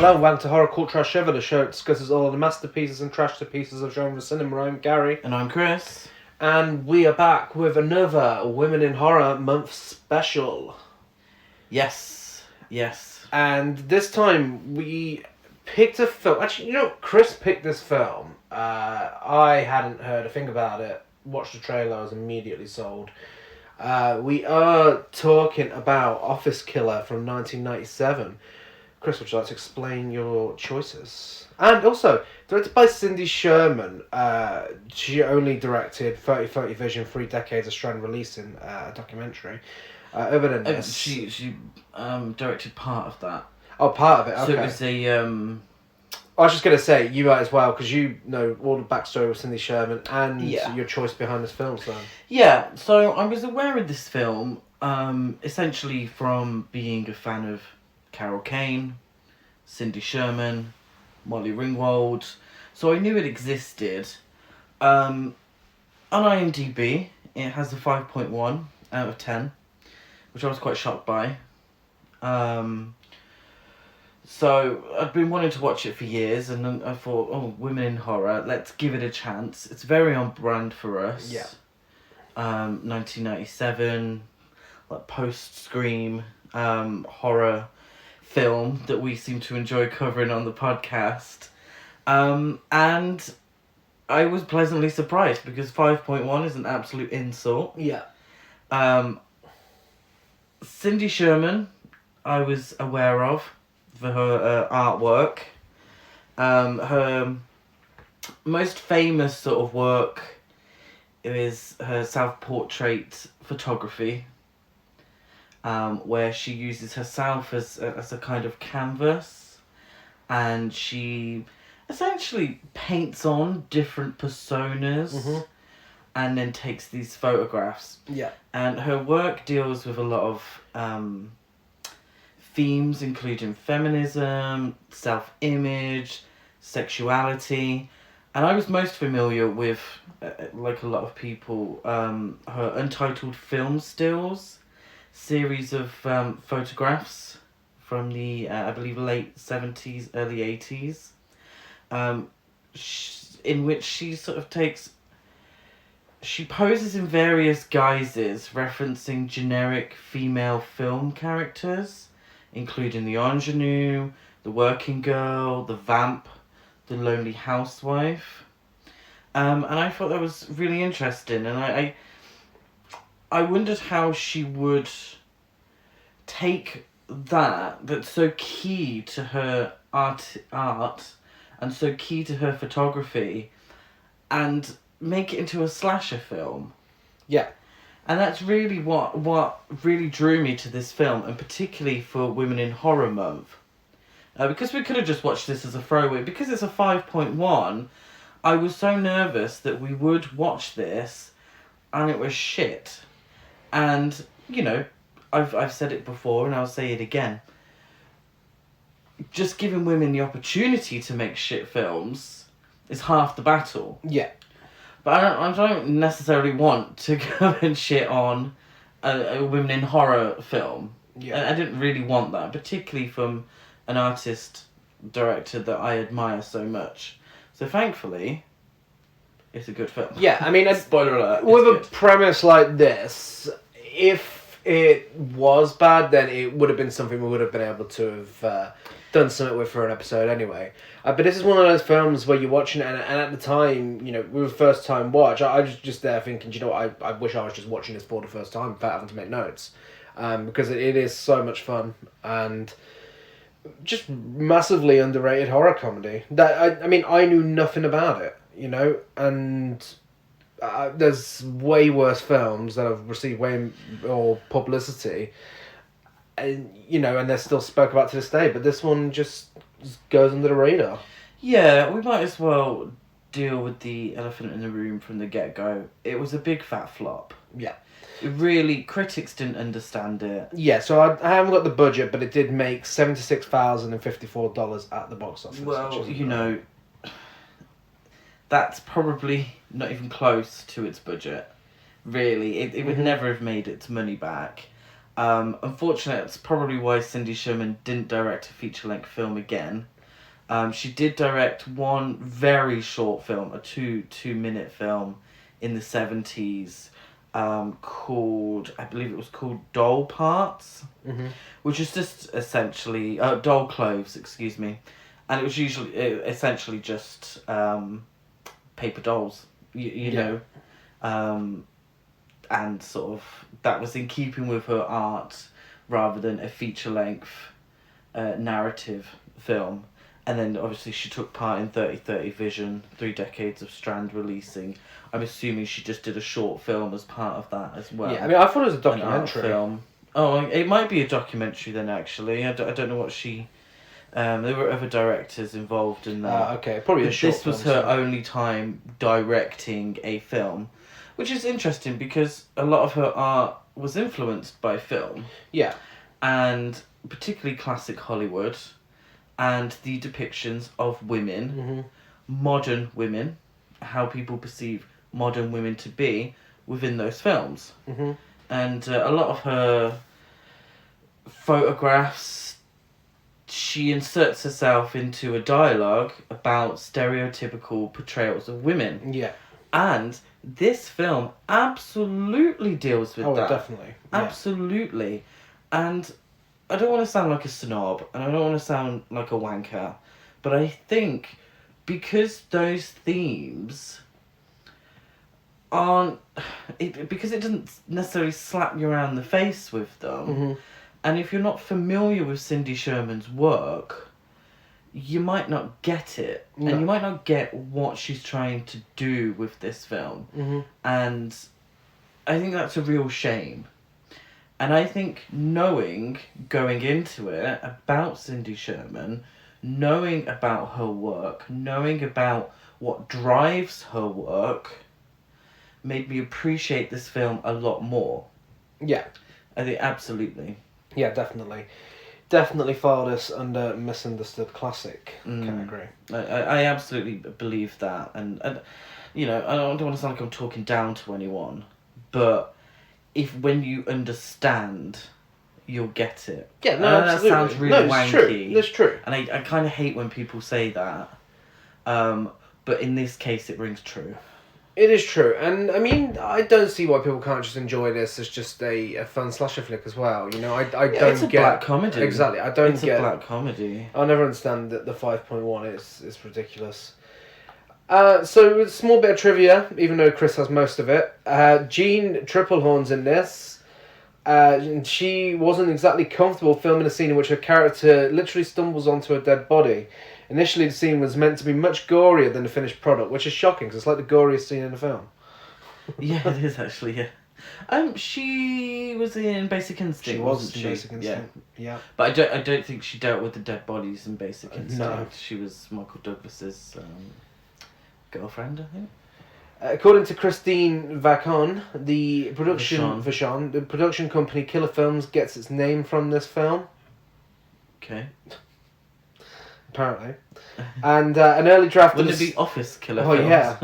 Hello and welcome to Horror Cult Trash Shiver, the show that discusses all the masterpieces and trash to pieces of genre cinema. I'm Gary. And I'm Chris. And we are back with another Women in Horror month special. Yes. And this time we picked a film. Actually, Chris picked this film. I hadn't heard a thing about it. Watched the trailer, I was immediately sold. We are talking about Office Killer from 1997. Chris, would you like to explain your choices? And also, directed by Cindy Sherman, she only directed 30 Vision, 3 Decades of Strand Releasing, a documentary. Other than this... She directed part of that. Oh, part of it, okay. So it was a... I was just going to say, you might as well, because you know all the backstory with Cindy Sherman and your choice behind this film, so... Yeah, so I was aware of this film, essentially from being a fan of Carol Kane, Cindy Sherman, Molly Ringwald, so I knew it existed. On IMDb, it has a 5.1 out of 10, which I was quite shocked by. So I'd been wanting to watch it for years, and then I thought, oh, Women in Horror, let's give it a chance. It's very on brand for us. Yeah. 1997, like post-Scream horror film that we seem to enjoy covering on the podcast. And I was pleasantly surprised because 5.1 is an absolute insult. Yeah. Cindy Sherman, I was aware of for her artwork. Her most famous sort of work is her self-portrait photography, where she uses herself as a kind of canvas, and she essentially paints on different personas, and then takes these photographs. Yeah. And her work deals with a lot of themes, including feminism, self-image, sexuality, and I was most familiar with, like a lot of people, her Untitled Film Stills series of photographs from the, I believe, late 70s, early 80s, in which she sort of she poses in various guises, referencing generic female film characters, including the ingenue, the working girl, the vamp, the lonely housewife. And I thought that was really interesting, and I wondered how she would take that's so key to her art and so key to her photography, and make it into a slasher film. Yeah. And that's really what really drew me to this film, and particularly for Women in Horror Month. Because we could have just watched this as a throwaway. Because it's a 5.1, I was so nervous that we would watch this and it was shit. And, I've said it before and I'll say it again. Just giving women the opportunity to make shit films is half the battle. Yeah. But I don't necessarily want to go and shit on a Women in Horror film. Yeah. I didn't really want that, particularly from an artist-director that I admire so much. So thankfully, it's a good film. Yeah, I mean... Spoiler alert. With a premise like this, if it was bad, then it would have been something we would have been able to have done something with for an episode anyway. But this is one of those films where you're watching it, and at the time, we were first time watch. I was just there thinking, I wish I was just watching this for the first time without having to make notes, because it is so much fun and just massively underrated horror comedy. That I knew nothing about it, and there's way worse films that have received way more publicity, and and they're still spoke about to this day. But this one just goes under the radar. Yeah, we might as well deal with the elephant in the room from the get-go. It was a big fat flop. Yeah. Really, critics didn't understand it. Yeah, so I haven't got the budget, but it did make $76,054 at the box office. Well, that's probably not even close to its budget. Really, it would never have made its money back. Unfortunately, that's probably why Cindy Sherman didn't direct a feature-length film again. She did direct one very short film, a two-minute film in the 70s, called, I believe it was called Doll Parts, which is just essentially, Doll Clothes, excuse me. And it was essentially just paper dolls, you know. And sort of, that was in keeping with her art rather than a feature-length narrative film. And then obviously she took part in 30/30 Vision, 3 Decades of Strand releasing. I'm assuming she just did a short film as part of that as well. Yeah, I mean, I thought it was a An art documentary. film. Oh, it might be a documentary then, actually. I don't know what she... there were other directors involved in that. Okay, probably a short This was film, her so- only time directing a film, which is interesting because a lot of her art was influenced by film, Yeah. and particularly classic Hollywood, and the depictions of women, modern women, how people perceive modern women to be within those films. And a lot of her photographs, she inserts herself into a dialogue about stereotypical portrayals of women. Yeah. And this film absolutely deals with that. Definitely. Yeah. Absolutely. And I don't want to sound like a snob, and I don't want to sound like a wanker, but I think because those themes aren't... because it doesn't necessarily slap you around the face with them, and if you're not familiar with Cindy Sherman's work, you might not get it. No. And you might not get what she's trying to do with this film. And I think that's a real shame. And I think going into it about Cindy Sherman, knowing about her work, knowing about what drives her work, made me appreciate this film a lot more. Yeah. I think absolutely. Yeah, definitely. Definitely filed us under misunderstood classic category. I absolutely believe that, and you know, I don't want to sound like I'm talking down to anyone, but when you understand, you'll get it. Yeah, no, that absolutely. sounds really it's wanky. True. That's true. And I kind of hate when people say that, but in this case, it rings true. It is true, and I mean, I don't see why people can't just enjoy this as just a fun slasher flick as well. You know, I don't it's a get black comedy. Exactly, I don't It's get. a black comedy. I'll never understand that the 5.1 is ridiculous. So a small bit of trivia, even though Chris has most of it. Jean Triplehorn's in this. She wasn't exactly comfortable filming a scene in which her character literally stumbles onto a dead body. Initially, the scene was meant to be much gorier than the finished product, which is shocking because it's like the goriest scene in the film. Yeah, it is actually. Yeah. She was in Basic Instinct. She was wasn't in she? Basic Instinct. Yeah. But I don't think she dealt with the dead bodies in Basic Instinct. No. She was Michael Douglas's girlfriend, I think. According to Christine Vachon, the production company Killer Films gets its name from this film. Okay. Apparently. And an early draft Wouldn't of it be Office Killer Oh, Films? yeah.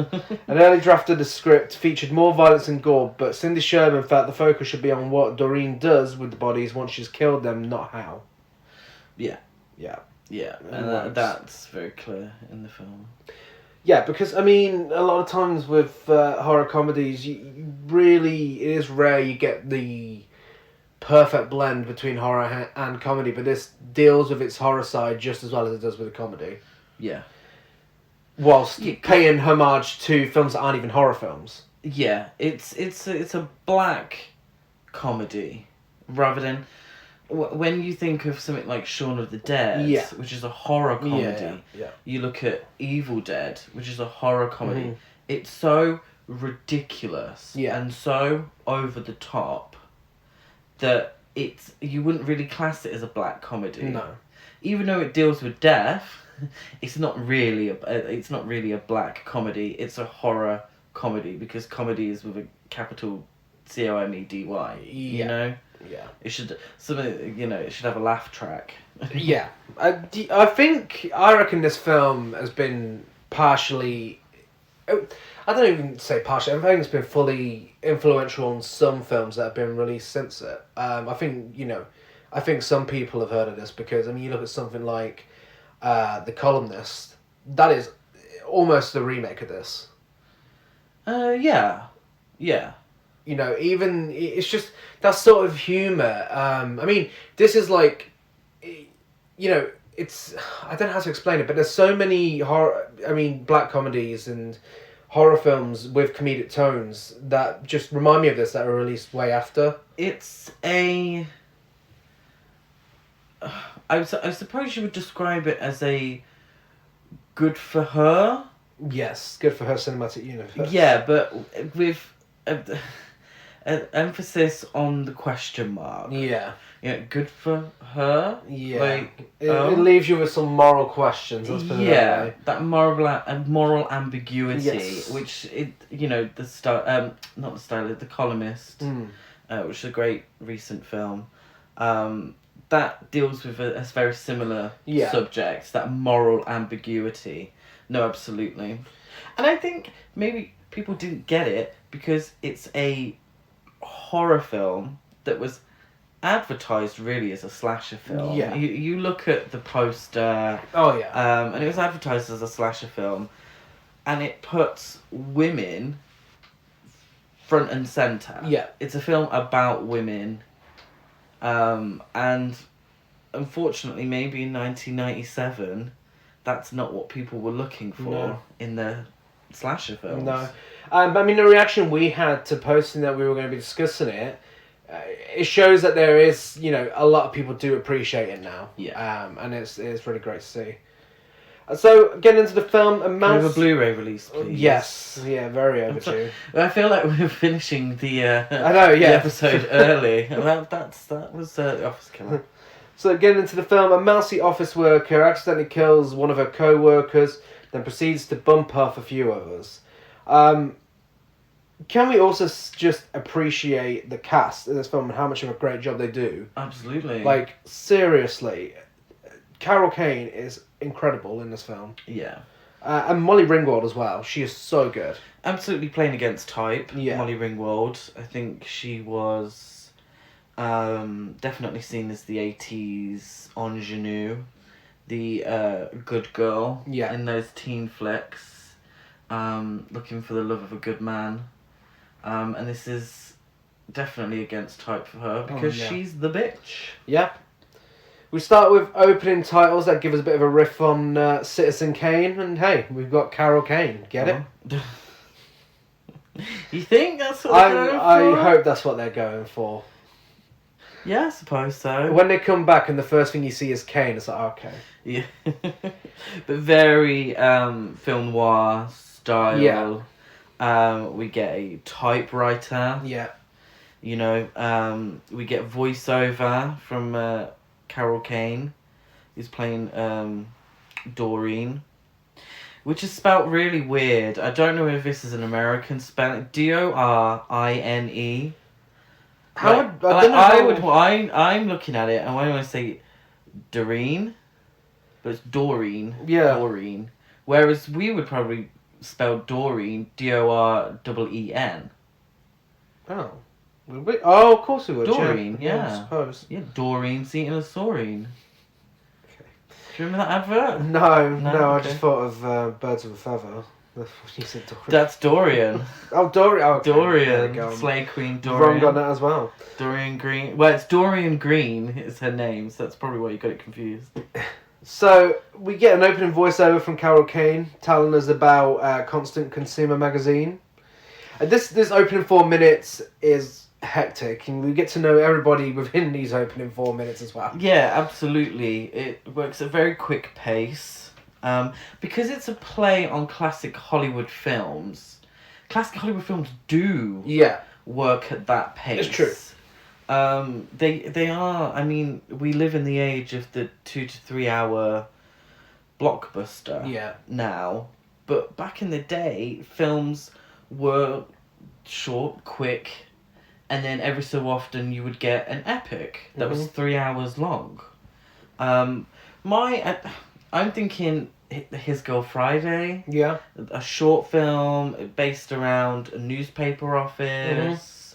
An early draft of the script featured more violence and gore, but Cindy Sherman felt the focus should be on what Doreen does with the bodies once she's killed them, not how. Yeah. Yeah. Yeah, It and works. that's very clear in the film. Yeah, because, I mean, a lot of times with horror comedies, it is rare you get the perfect blend between horror and comedy, but this deals with its horror side just as well as it does with the comedy. Yeah. Whilst paying homage to films that aren't even horror films. Yeah, it's a black comedy rather than when you think of something like Shaun of the Dead, Yeah. which is a horror comedy. Yeah. You look at Evil Dead, which is a horror comedy. It's so ridiculous and so over the top that you wouldn't really class it as a black comedy. No. Even though it deals with death, it's not really a black comedy. It's a horror comedy because comedy is with a capital COMEDY. You know. Yeah. It should it should have a laugh track. Yeah. I reckon this film has been partially... I don't even say partially. I think it's been fully influential on some films that have been released since it. I think some people have heard of this because, I mean, you look at something like The Columnist, that is almost a remake of this. Yeah. You know, even it's just that sort of humor. I mean, this is like, you know, it's, I don't know how to explain it, but there's so many black comedies and horror films with comedic tones that just remind me of this that were released way after. It's a... I suppose you would describe it as a good for her. Yes, good for her cinematic universe. Yeah, but with an emphasis on the question mark. Yeah. Yeah, good for her. Yeah. Like, it leaves you with some moral questions. Let's put it that way. That moral ambiguity, Yes. which the Columnist, which is a great recent film. That deals with a very similar subject, that moral ambiguity. No, absolutely. And I think maybe people didn't get it because it's a horror film that was advertised really as a slasher film. Yeah. You look at the poster. Oh, yeah. And it was advertised as a slasher film. And it puts women front and centre. Yeah. It's a film about women. And unfortunately, maybe in 1997, that's not what people were looking for in their slasher films. No. But I mean, the reaction we had to posting that we were going to be discussing it, it shows that there is, you know, a lot of people do appreciate it now. Yeah. And it's really great to see. So, getting into the film, Can we have a Blu-ray release, please? Yes. Yeah, very overdue. I feel like we're finishing the I know, yeah. the episode early. That was The Office Killer. So, getting into the film, a mousy office worker accidentally kills one of her co-workers, then proceeds to bump off a few others. Can we also just appreciate the cast in this film and how much of a great job they do? Absolutely. Like, seriously, Carol Kane is incredible in this film. Yeah. And Molly Ringwald as well. She is so good. Absolutely playing against type. Yeah. Molly Ringwald. I think she was definitely seen as the 80s ingenue. The good girl. Yeah. In those teen flicks. Looking for the love of a good man. And this is definitely against type for her because she's the bitch. Yeah. We start with opening titles that give us a bit of a riff on Citizen Kane, and hey, we've got Carol Kane. Get it? You think that's what they're going for? I hope that's what they're going for. Yeah, I suppose so. When they come back and the first thing you see is Kane, it's like, okay. Yeah. But very film noir style. Yeah. We get a typewriter. Yeah. You know, we get voiceover from Carol Kane, who's playing Doreen, which is spelt really weird. I don't know if this is an American spelling. Dorine. I'm looking at it and I want to say Doreen, but it's Doreen. Yeah. Doreen. Whereas we would probably spell Doreen Doreen. Oh. Would we? Oh, of course we would. Doreen, yeah. I suppose. Yeah, Doreen's eating a saurine. Okay. Do you remember that advert? No, okay. I just thought of Birds of a Feather. That's what you said, Dorian. That's Dorian. Oh, Dorian. Okay. Dorian. Slay Queen Dorian. Wrong on that as well. Dorian Green. Well, it's Dorian Green is her name, so that's probably why you got it confused. So, we get an opening voiceover from Carol Kane telling us about Constant Consumer magazine. This opening 4 minutes is hectic, and we get to know everybody within these opening 4 minutes as well. Yeah, absolutely. It works at a very quick pace. Because it's a play on classic Hollywood films. Classic Hollywood films do work at that pace. It's true. They are. I mean, we live in the age of the 2 to 3 hour blockbuster. Yeah. Now, but back in the day, films were short, quick, and then every so often you would get an epic that was 3 hours long. I'm thinking His Girl Friday. Yeah. A short film based around a newspaper office.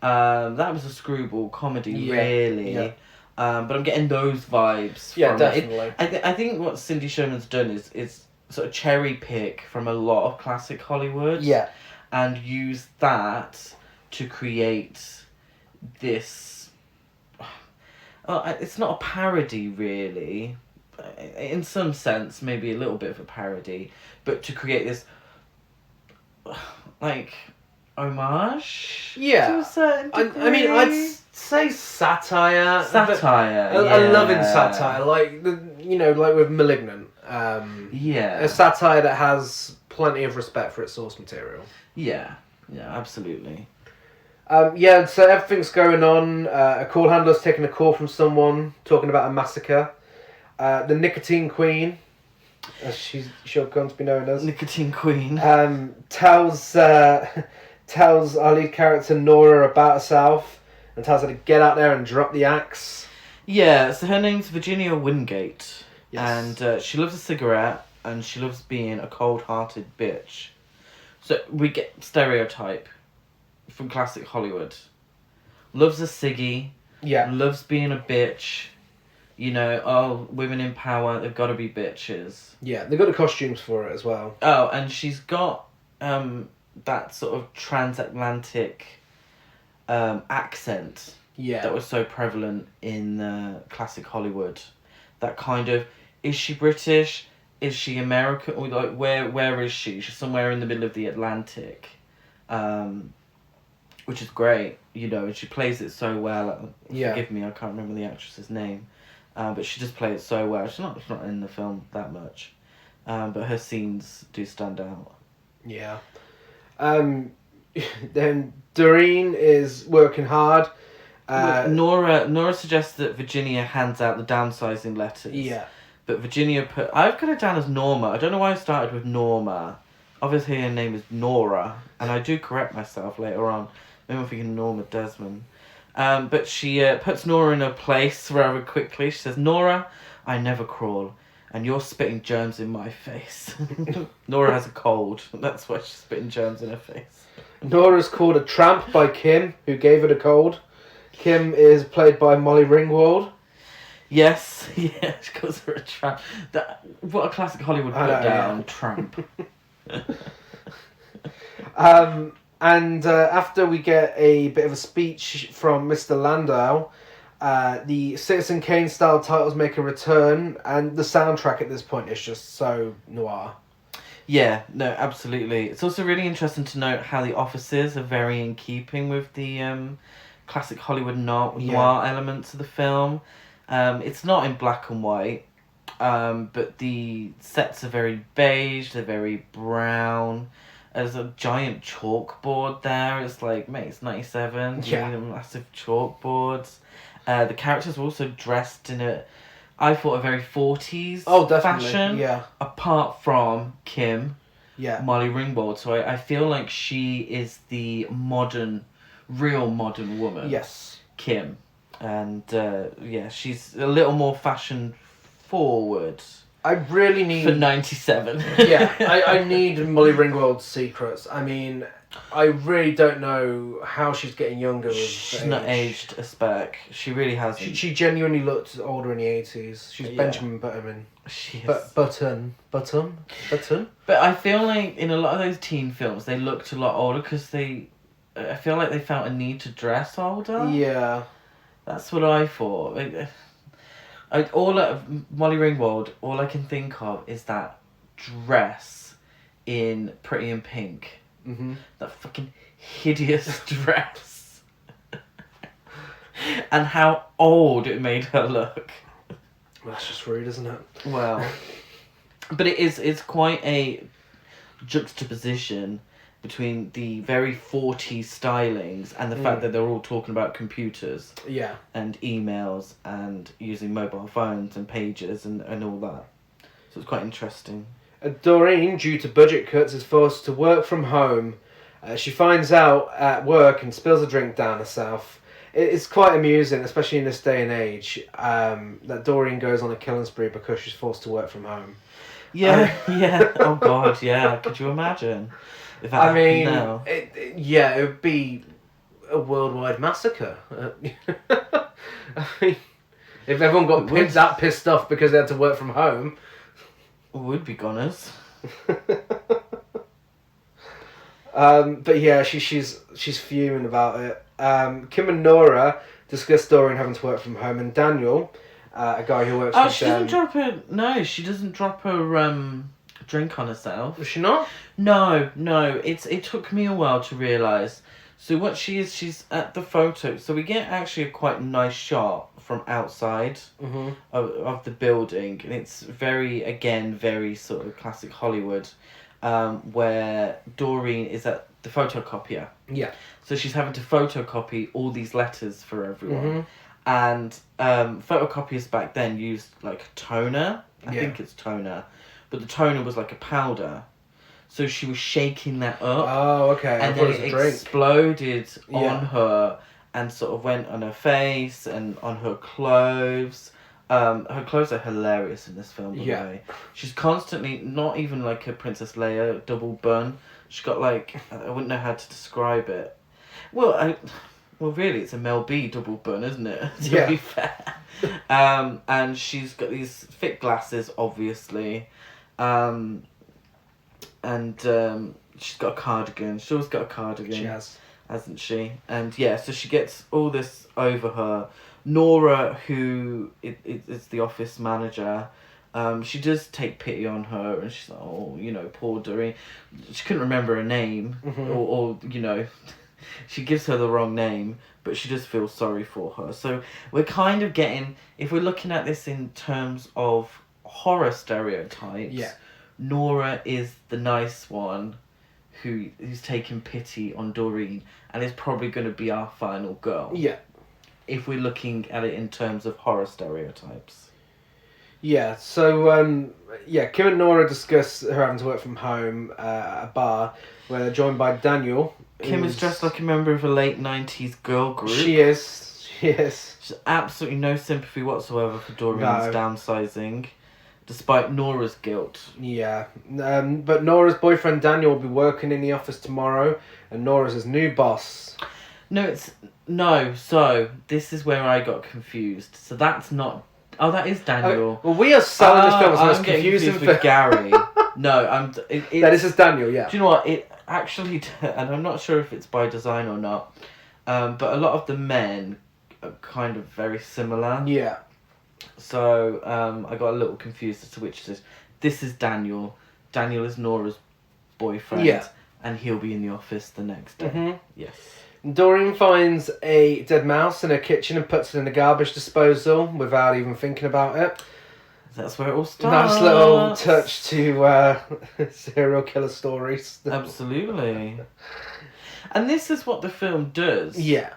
That was a screwball comedy, really. But I'm getting those vibes. Yeah, from definitely. I think what Cindy Sherman's done is sort of cherry pick from a lot of classic Hollywood. Yeah. And use that to create this. It's not a parody, really. In some sense, maybe a little bit of a parody, but to create this, like, homage. Yeah. To a certain degree. I mean, I'd say satire. Satire. I love in satire, like like with *Malignant*. Yeah. A satire that has plenty of respect for its source material. Yeah. Yeah. Absolutely. So everything's going on. A call handler's taking a call from someone talking about a massacre. The Nicotine Queen, as she'll come to be known as, Nicotine Queen, tells our lead character Nora about herself and tells her to get out there and drop the axe. Yeah, so her name's Virginia Wingate. Yes. And she loves a cigarette and she loves being a cold-hearted bitch. So we get stereotype from classic Hollywood. Loves a ciggy. Yeah. Loves being a bitch. Women in power, they've got to be bitches. Yeah, they've got the costumes for it as well. Oh, and she's got that sort of transatlantic accent. Yeah. That was so prevalent in classic Hollywood. That kind of, is she British? Is she American? Or like, where is she? She's somewhere in the middle of the Atlantic. Which is great, and she plays it so well. Yeah. Forgive me, I can't remember the actress's name. But she just plays it so well. She's not in the film that much. But her scenes do stand out. Yeah. Then Doreen is working hard. Nora suggests that Virginia hands out the downsizing letters. Yeah. But Virginia I've got it down as Norma. I don't know why I started with Norma. Obviously her name is Nora. And I do correct myself later on. Maybe I'm thinking Norma Desmond. But she puts Nora in her place rather quickly. She says, Nora, I never crawl. And you're spitting germs in my face. Nora has a cold. That's why she's spitting germs in her face. Nora's called a tramp by Kim, who gave her the cold. Kim is played by Molly Ringwald. Yes, yeah, she calls her a tramp. What a classic Hollywood put down, yeah. Tramp. And after we get a bit of a speech from Mr. Landau, the Citizen Kane style titles make a return, and the soundtrack at this point is just so noir. Yeah, no, absolutely. It's also really interesting to note how the offices are very in keeping with the classic Hollywood noir elements of the film. It's not in black and white, but the sets are very beige, they're very brown. There's a giant chalkboard there. It's like, mate, it's 97. Yeah. You need massive chalkboards. The characters were also dressed in I thought, a very 40s fashion. Yeah. Apart from Kim, yeah, Molly Ringwald. So I feel like she is the real modern woman. Yes. Kim. And, she's a little more fashion forward. I really need... For 97. Yeah, I need Molly Ringwald's secrets. I mean, I really don't know how she's getting younger with She's age. not aged a speck. She really hasn't. She genuinely looked older in the 80s. She's Benjamin Button. She is. Button. But I feel like in a lot of those teen films, they looked a lot older because I feel like they felt a need to dress older. Yeah. That's what I thought. Molly Ringwald, all I can think of is that dress in Pretty in Pink. Mm-hmm. That fucking hideous dress. And how old it made her look. Well, that's just rude, isn't it? Well, but it's quite a juxtaposition between the very 40s stylings and the fact that they're all talking about computers. Yeah. And emails and using mobile phones and pages and all that. So it's quite interesting. Doreen, due to budget cuts, is forced to work from home. She finds out at work and spills a drink down herself. It's quite amusing, especially in this day and age, that Doreen goes on a killing spree because she's forced to work from home. Yeah, yeah. Oh God, yeah. Could you imagine? If that happened now? It would be a worldwide massacre. I mean, If everyone got It would. that pissed off because they had to work from home. Would be goners. But yeah, she's fuming about it. Kim and Nora discuss Doreen having to work from home, and Daniel, a guy who works with she doesn't drop her drink on herself. Was she not? No. It took me a while to realise. So what she's at the photo. So we get actually a quite nice shot from outside of the building, and it's very sort of classic Hollywood, where Doreen is at the photocopier. Yeah. So she's having to photocopy all these letters for everyone. And photocopiers back then used like a toner. I think it's toner. But the toner was like a powder. So she was shaking that up. Oh, okay. And then it exploded on her and sort of went on her face and on her clothes. Her clothes are hilarious in this film, by the way. She's constantly, not even like a Princess Leia double bun. She's got like, I wouldn't know how to describe it. Well, really, it's a Mel B double bun, isn't it? To be fair. And she's got these thick glasses, obviously. And she's got a cardigan. She's always got a cardigan. She has. Hasn't she? And yeah, so she gets all this over her. Nora, who is the office manager, she does take pity on her, and she's like, oh, poor Doreen. She couldn't remember her name, or she gives her the wrong name, but she does feel sorry for her. So we're kind of getting, if we're looking at this in terms of horror stereotypes, Nora is the nice one who's taking pity on Doreen and is probably going to be our final girl. Yeah. If we're looking at it in terms of horror stereotypes. Yeah, so, Kim and Nora discuss her having to work from home at a bar where they're joined by Daniel. Kim is dressed like a member of a late 90s girl group. She is. She's absolutely no sympathy whatsoever for Doreen's downsizing, despite Nora's guilt. Yeah, but Nora's boyfriend Daniel will be working in the office tomorrow, and Nora's his new boss. So this is where I got confused. So that's not... Oh, that is Daniel. Well, we are selling this film as the most confusing for Gary. No, this is Daniel, yeah. Do you know what? It actually... And I'm not sure if it's by design or not, but a lot of the men are kind of very similar. Yeah. So I got a little confused as to which it is. This is Daniel. Daniel is Nora's boyfriend. Yeah. And he'll be in the office the next day. Mm-hmm. Yes. Doreen finds a dead mouse in her kitchen and puts it in the garbage disposal without even thinking about it. That's where it all starts. Nice little touch to serial killer stories. Absolutely. And this is what the film does. Yeah.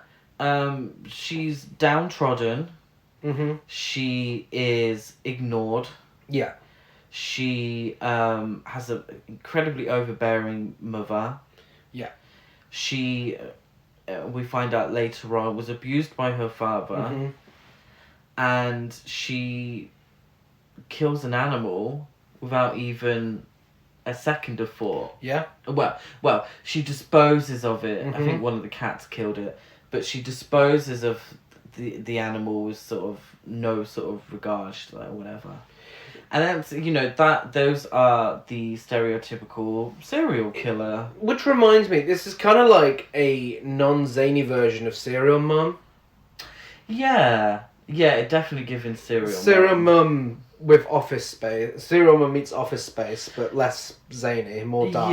She's downtrodden. Mm-hmm. She is ignored. Yeah. She has an incredibly overbearing mother. Yeah. She, we find out later on, was abused by her father. Mm-hmm. And she kills an animal without even a second of thought. Yeah. Well, she disposes of it. Mm-hmm. I think one of the cats killed it. But she disposes of the animal with sort of no sort of regard, like whatever. And that's, those are the stereotypical serial killer. Which reminds me, this is kind of like a non-zany version of Serial Mum. Yeah, it definitely giving Serial Mum with Office Space. Serial Mum meets Office Space, but less zany, more dark.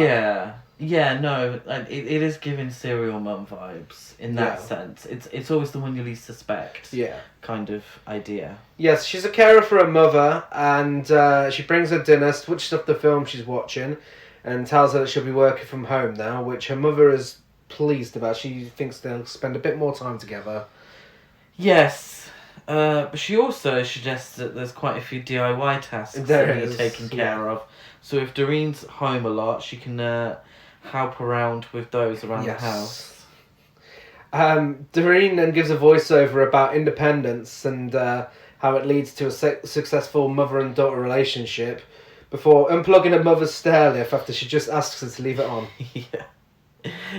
Yeah, no, it is giving Serial Mum vibes in that sense. It's always the one you least suspect. Yeah. Kind of idea. Yes, she's a carer for her mother, and she brings her dinner, switches off the film she's watching, and tells her that she'll be working from home now, which her mother is pleased about. She thinks they'll spend a bit more time together. Yes. But she also suggests that there's quite a few DIY tasks that need taken care of. So if Doreen's home a lot, she can help around with those around the house. Doreen then gives a voiceover about independence and how it leads to a successful mother and daughter relationship before unplugging her mother's stair lift after she just asks her to leave it on.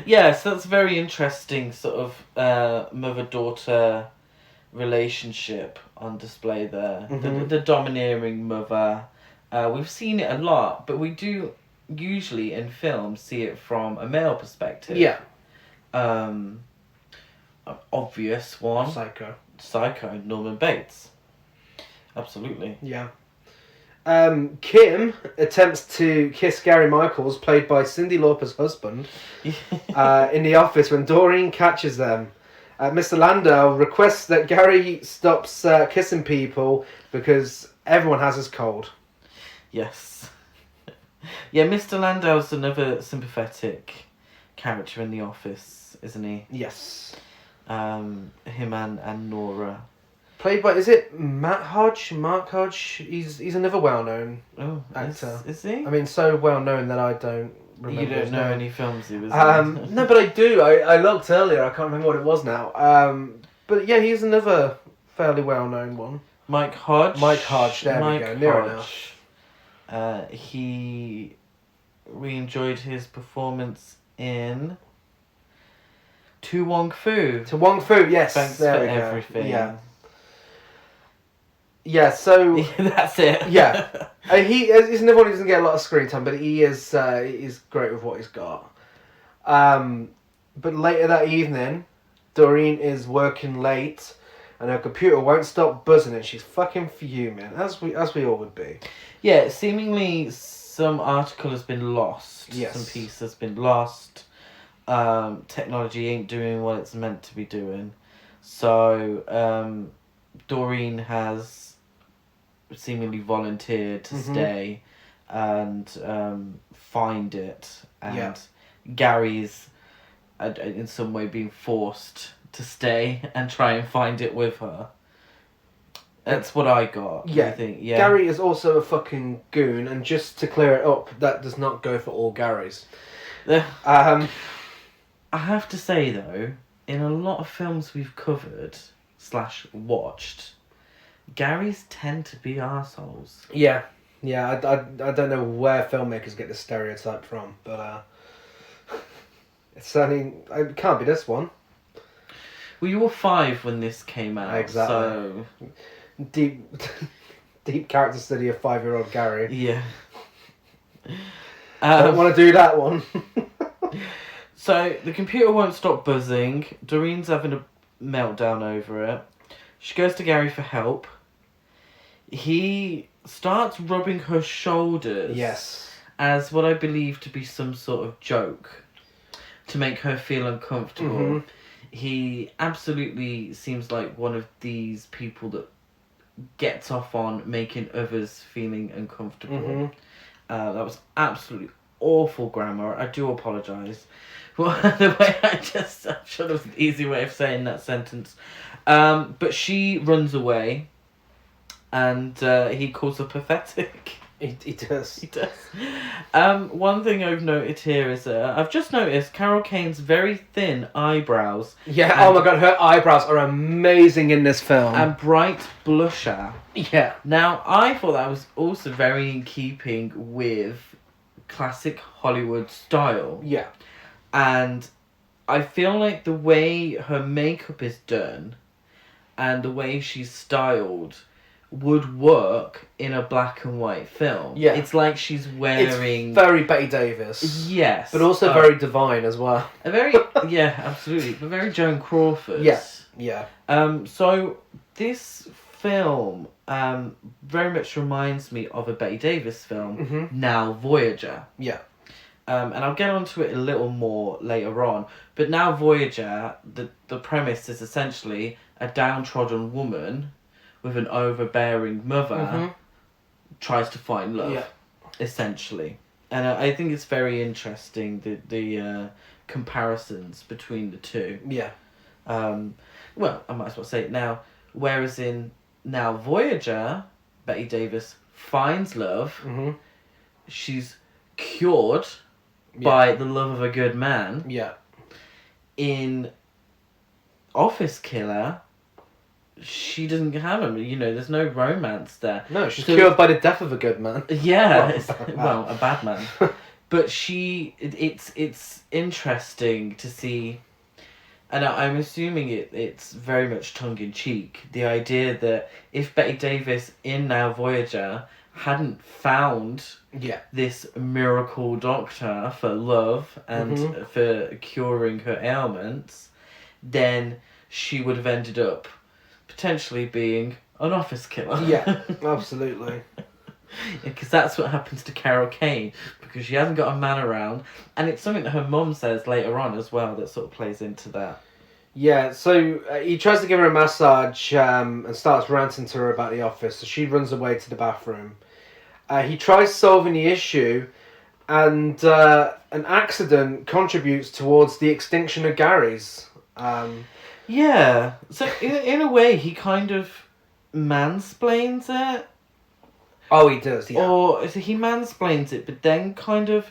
Yeah, so that's a very interesting sort of mother-daughter relationship on display there. Mhm. The domineering mother. We've seen it a lot, but we do usually in films see it from a male perspective. Yeah. An obvious one. Psycho, Norman Bates. Absolutely. Yeah. Kim attempts to kiss Gary Michaels, played by Cyndi Lauper's husband, in the office when Doreen catches them. Mr. Landau requests that Gary stops kissing people because everyone has his cold. Yes. Yeah, Mr. Landau's another sympathetic character in The Office, isn't he? Yes. Him and Nora. Played by, is it Mark Hodge? He's another well-known actor. Is he? I mean, so well-known that I don't remember. You don't his know name. any films he was in? No, but I do. I looked earlier. I can't remember what it was now. But yeah, he's another fairly well-known one. Mike Hodge. There we go. Near enough. We enjoyed his performance in To Wong Fu. To Wong Fu, yes. Thanks there for we go. everything. Yeah. Yeah, so that's it. Yeah, he's another one who doesn't get a lot of screen time, but he is great with what he's got. But later that evening, Doreen is working late, and her computer won't stop buzzing, and she's fucking fuming, as we all would be. Yeah, seemingly some article has been lost. Yes. Some piece has been lost. Technology ain't doing what it's meant to be doing, so Doreen has seemingly volunteered to stay and find it, and Gary's in some way being forced to stay and try and find it with her. That's what I got. Yeah. I think. Yeah. Gary is also a fucking goon, and just to clear it up, that does not go for all Garys. I have to say though, in a lot of films we've covered / watched, Garys tend to be arseholes. Yeah. I don't know where filmmakers get this stereotype from, but it's certainly, it can't be this one. Well, you were 5 when this came out. Exactly. So deep character study of 5-year-old Gary. yeah. Don't want to do that one. So the computer won't stop buzzing. Doreen's having a meltdown over it. She goes to Gary for help. He starts rubbing her shoulders. Yes. As what I believe to be some sort of joke to make her feel uncomfortable. Mm-hmm. He absolutely seems like one of these people that gets off on making others feeling uncomfortable. Mm-hmm. That was absolutely awful grammar. I do apologise. Well, the way I'm sure there was an easy way of saying that sentence. But she runs away, and he calls her pathetic. He does. He does. One thing I've noted here is I've just noticed Carol Kane's very thin eyebrows. Yeah, oh my god, her eyebrows are amazing in this film. And bright blusher. Yeah. Now, I thought that was also very in keeping with classic Hollywood style. Yeah. And I feel like the way her makeup is done and the way she's styled would work in a black and white film. Yeah. It's like she's wearing... It's very Betty Davis. Yes. But also very divine as well. A very... yeah, absolutely. But very Joan Crawford. Yeah. So this film very much reminds me of a Betty Davis film, Now Voyager. Yeah. And I'll get onto it a little more later on. But Now Voyager, the premise is essentially a downtrodden woman with an overbearing mother tries to find love, essentially. And I think it's very interesting, the comparisons between the two. Yeah. Well, I might as well say it now. Whereas in Now Voyager, Betty Davis finds love. She's cured by the love of a good man. Yeah. In Office Killer, she doesn't have him. You know, there's no romance there. No, she's cured by the death of a good man. Yeah, well, a bad man. But it's interesting to see And I'm assuming it's very much tongue-in-cheek. The idea that if Betty Davis in Now Voyager hadn't found this miracle doctor for love and for curing her ailments, then she would have ended up potentially being an office killer. Yeah, absolutely. Because that's what happens to Carol Kane, because she hasn't got a man around, and it's something that her mum says later on as well that sort of plays into that. Yeah, so he tries to give her a massage and starts ranting to her about the office, so she runs away to the bathroom. He tries solving the issue, and an accident contributes towards the extinction of Gary's. Yeah, so in a way he kind of mansplains it. Oh, he does, yeah. Or so he mansplains it, but then kind of,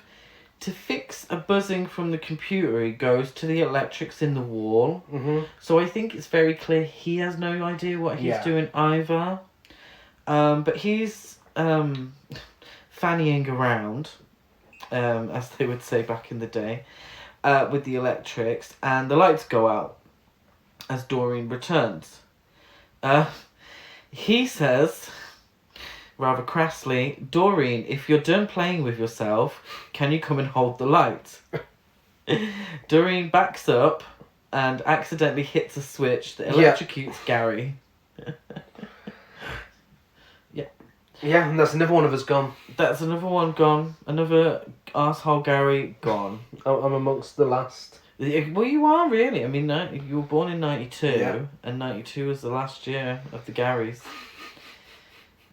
to fix a buzzing from the computer, he goes to the electrics in the wall. Mm-hmm. So I think it's very clear he has no idea what he's doing either. But he's fannying around, as they would say back in the day, with the electrics, and the lights go out as Doreen returns. He says, rather crassly, "Doreen, if you're done playing with yourself, can you come and hold the light?" Doreen backs up and accidentally hits a switch that electrocutes Gary. Yeah, and that's another one of us gone. That's another one gone. Another arsehole Gary gone. I'm amongst the last. Well, you are really. I mean, you were born in 92, Yeah. and 92 was the last year of the Garys.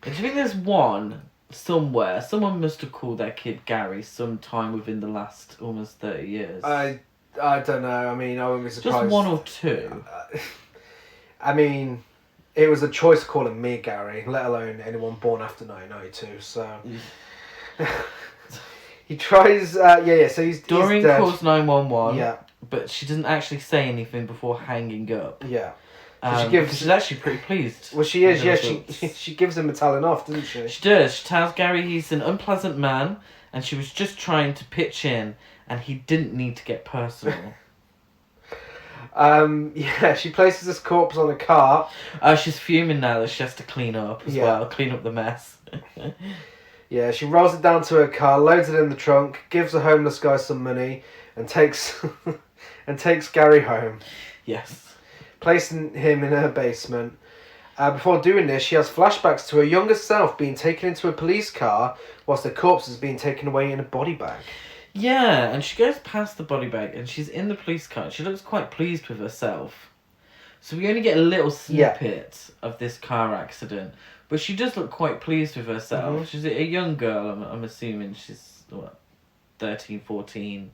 Do you think there's one somewhere? Someone must have called their kid Gary sometime within the last almost 30 years. I don't know. I mean, I wouldn't be surprised. Just one or two. I mean, it was a choice calling me Gary, let alone anyone born after 1992. So he tries. So he's Doreen dead. calls 911. Yeah. But she doesn't actually say anything before hanging up. Yeah. She's actually pretty pleased. Well, she is. Yeah, she gives him a telling off, doesn't she? She does. She tells Gary he's an unpleasant man, and she was just trying to pitch in, and he didn't need to get personal. She places his corpse on a cart. She's fuming now that she has to clean up as well, clean up the mess. Yeah, she rolls it down to her car, loads it in the trunk, gives a homeless guy some money, and takes Gary home. Yes. Placing him in her basement. Before doing this, she has flashbacks to her younger self being taken into a police car whilst the corpse is being taken away in a body bag. Yeah, and she goes past the body bag and she's in the police car. She looks quite pleased with herself. So we only get a little snippet of this car accident. But she does look quite pleased with herself. Mm-hmm. She's a young girl, I'm assuming. She's, 13, 14.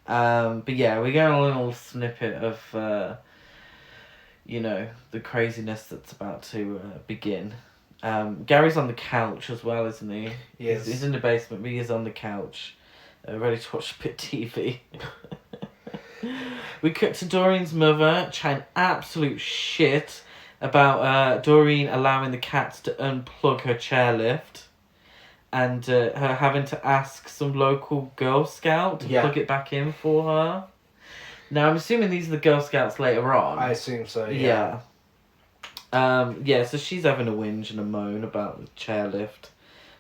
But yeah, we get a little snippet of... the craziness that's about to begin. Gary's on the couch as well, isn't he? Yes. He's in the basement, but he is on the couch, ready to watch a bit of TV. We cut to Doreen's mother chatting absolute shit about Doreen allowing the cats to unplug her chairlift, and her having to ask some local Girl Scout to plug it back in for her. Now, I'm assuming these are the Girl Scouts later on. I assume so, yeah. So she's having a whinge and a moan about the chairlift,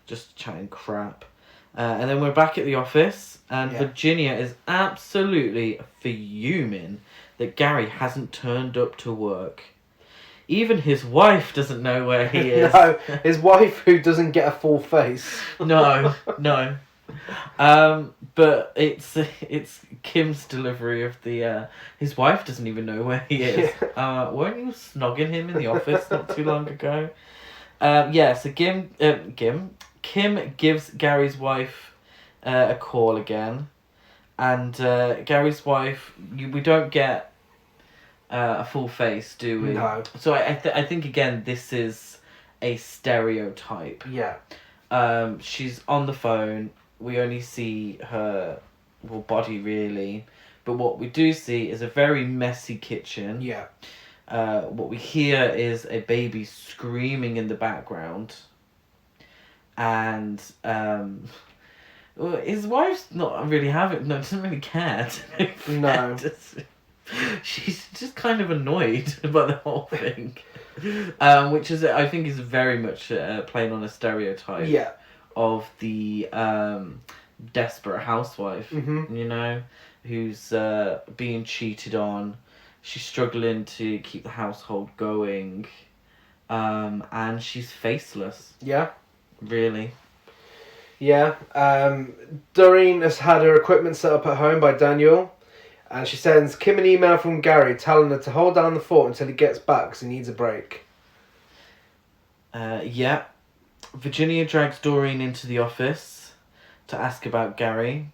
just chatting crap. And then we're back at the office, and Virginia is absolutely fuming that Gary hasn't turned up to work. Even his wife doesn't know where he is. No, his wife who doesn't get a full face. No. But it's Kim's delivery of the his wife doesn't even know where he is. Weren't you snogging him in the office not too long ago? So Kim gives Gary's wife a call again, and Gary's wife, we don't get a full face, do we? No. So I think again this is a stereotype. Yeah. She's on the phone. We only see her body really, but what we do see is a very messy kitchen. Yeah. What we hear is a baby screaming in the background, and his wife's not really doesn't really care. No. She's just kind of annoyed about the whole thing. Which is, I think, is very much playing on a stereotype Yeah. of the desperate housewife, you know, who's being cheated on. She's struggling to keep the household going, and she's faceless. Yeah. Really. Yeah. Doreen has had her equipment set up at home by Daniel, and she sends Kim an email from Gary telling her to hold down the fort until he gets back because he needs a break. Yeah. Virginia drags Doreen into the office to ask about Gary.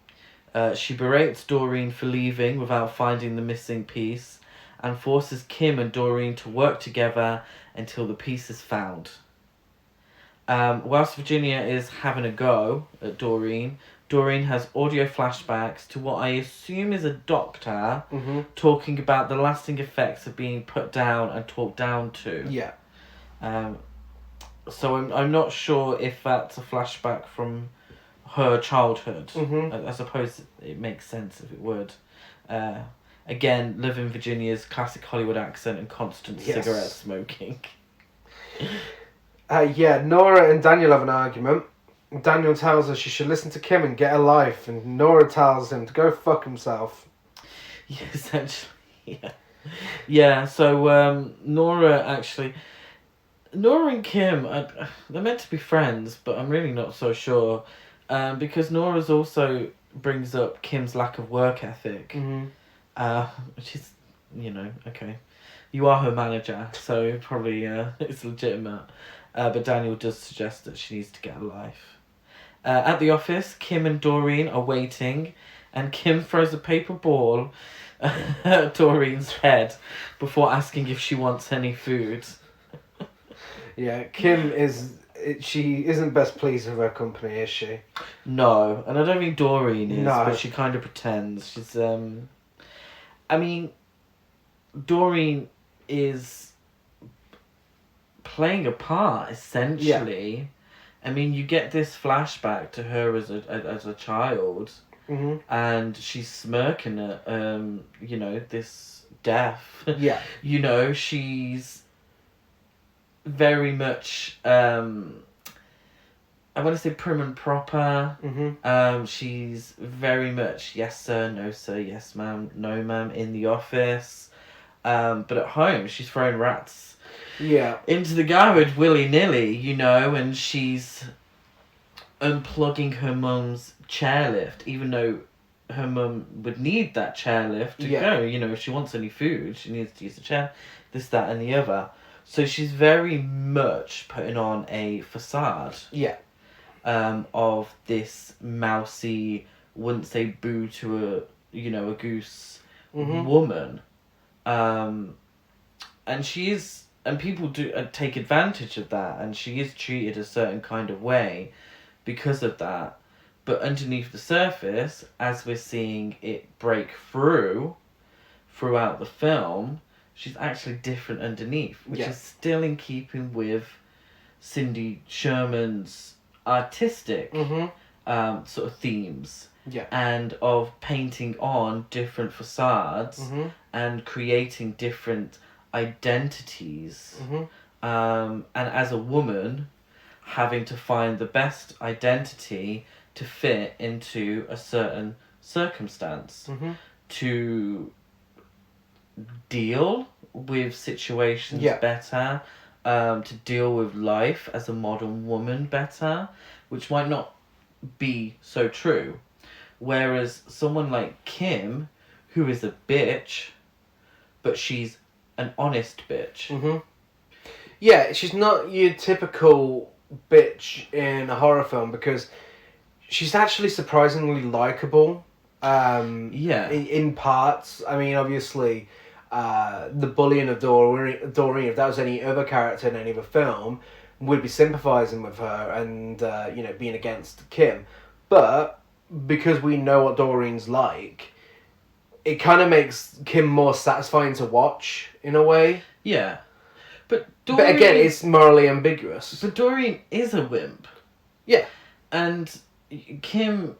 She berates Doreen for leaving without finding the missing piece and forces Kim and Doreen to work together until the piece is found. Whilst Virginia is having a go at Doreen, Doreen has audio flashbacks to what I assume is a doctor talking about the lasting effects of being put down and talked down to. Yeah. So I'm not sure if that's a flashback from her childhood. I suppose it makes sense if it would. Again, living Virginia's classic Hollywood accent and constant cigarette smoking. Nora and Daniel have an argument. Daniel tells her she should listen to Kim and get a life, and Nora tells him to go fuck himself. Yeah, essentially, yeah. Yeah, so Nora and Kim, they're meant to be friends, but I'm really not so sure. Because Nora's also brings up Kim's lack of work ethic. Which is, okay. You are her manager, so probably it's legitimate. But Daniel does suggest that she needs to get a life. At the office, Kim and Doreen are waiting, and Kim throws a paper ball at Doreen's head before asking if she wants any food. Yeah, Kim she isn't best pleased with her company, is she? No, and I don't think Doreen is, No. but she kind of pretends. She's, Doreen is playing a part, essentially. Yeah. I mean, you get this flashback to her as a child, and she's smirking at, this death. Yeah. She's very much, I want to say prim and proper. She's very much yes sir, no sir, yes ma'am, no ma'am in the office. But at home, she's throwing rats into the garage willy-nilly, and she's unplugging her mum's chairlift, even though her mum would need that chairlift to go. If she wants any food, she needs to use the chair, this, that, and the other. So she's very much putting on a facade of this mousy, wouldn't say boo to a goose woman. And she is, and people do take advantage of that, and she is treated a certain kind of way because of that. But underneath the surface, as we're seeing it break throughout the film, she's actually different underneath, which is still in keeping with Cindy Sherman's artistic sort of themes. Yeah. And of painting on different facades and creating different identities. And as a woman, having to find the best identity to fit into a certain circumstance. To deal with situations better, to deal with life as a modern woman better, which might not be so true. Whereas someone like Kim, who is a bitch, but she's an honest bitch. Yeah, she's not your typical bitch in a horror film because she's actually surprisingly likeable. In parts. I mean, obviously, the bullying of Doreen, if that was any other character in any other film, would be sympathising with her and, being against Kim. But because we know what Doreen's like, it kind of makes Kim more satisfying to watch, in a way. Yeah. But again, it's morally ambiguous. But Doreen is a wimp. Yeah. And Kim,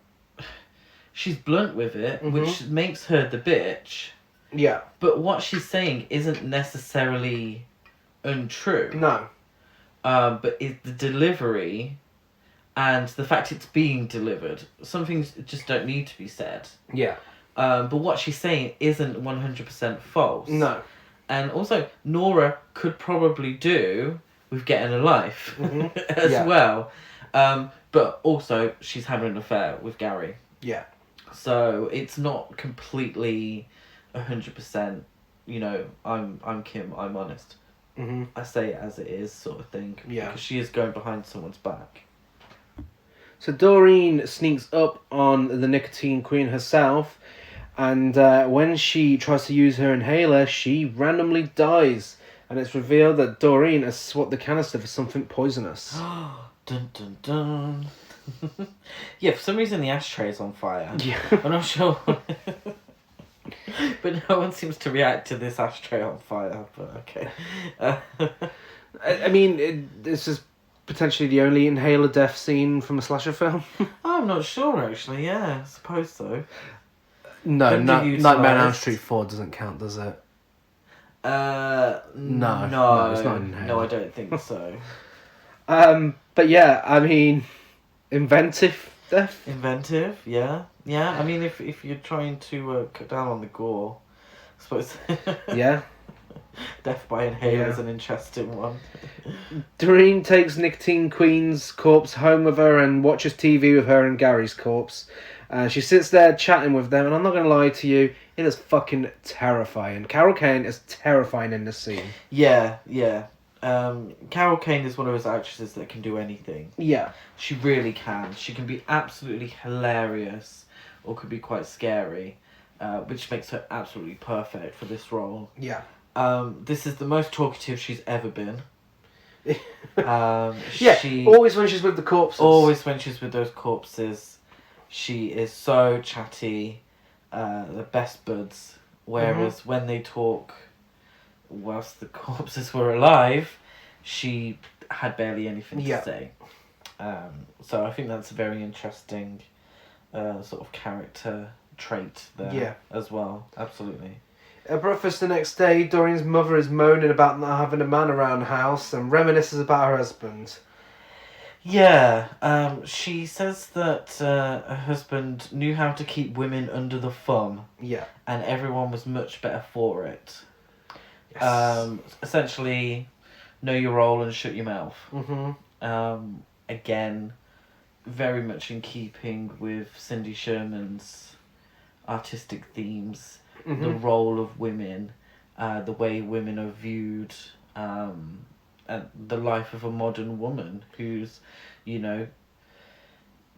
she's blunt with it, which makes her the bitch. Yeah. But what she's saying isn't necessarily untrue. No. But the delivery and the fact it's being delivered. Some things just don't need to be said. Yeah. But what she's saying isn't 100% false. No. And also, Nora could probably do with getting a life as Yeah. well. But also, she's having an affair with Gary. Yeah. So it's not completely 100%, I'm Kim, I'm honest. Mm-hmm. I say it as it is sort of thing. Yeah. Because she is going behind someone's back. So Doreen sneaks up on the nicotine queen herself, and when she tries to use her inhaler, she randomly dies. And it's revealed that Doreen has swapped the canister for something poisonous. Dun dun dun. Yeah, for some reason the ashtray is on fire. Yeah. I'm not sure. But no one seems to react to this ashtray on fire, but okay. I mean, this is potentially the only inhaler death scene from a slasher film. I'm not sure, actually. Yeah, I suppose so. No, Underutilised. Nightmare on Elm Street 4 doesn't count, does it? No, it's not an inhaler. No, I don't think so. But yeah, I mean, inventive death. Inventive, yeah. I mean, if you're trying to cut down on the gore, I suppose. Yeah. Death by inhaler is an interesting one. Doreen takes Nicotine Queen's corpse home with her and watches TV with her and Gary's corpse. She sits there chatting with them, and I'm not going to lie to you, it is fucking terrifying. Carol Kane is terrifying in this scene. Yeah. Carol Kane is one of those actresses that can do anything. Yeah. She really can. She can be absolutely hilarious, or could be quite scary, which makes her absolutely perfect for this role. Yeah. This is the most talkative she's ever been. She always when she's with the corpses. Always when she's with those corpses, she is so chatty, the best buds. Whereas when they talk, whilst the corpses were alive, she had barely anything to say. So I think that's a very interesting sort of character trait there as well. Absolutely. At breakfast the next day, Doreen's mother is moaning about not having a man around the house and reminisces about her husband. Yeah, she says that her husband knew how to keep women under the thumb. Yeah. And everyone was much better for it. Yes. Essentially, know your role and shut your mouth. Mm-hmm. Again, very much in keeping with Cindy Sherman's artistic themes. Mm-hmm. The role of women, the way women are viewed, and the life of a modern woman who's,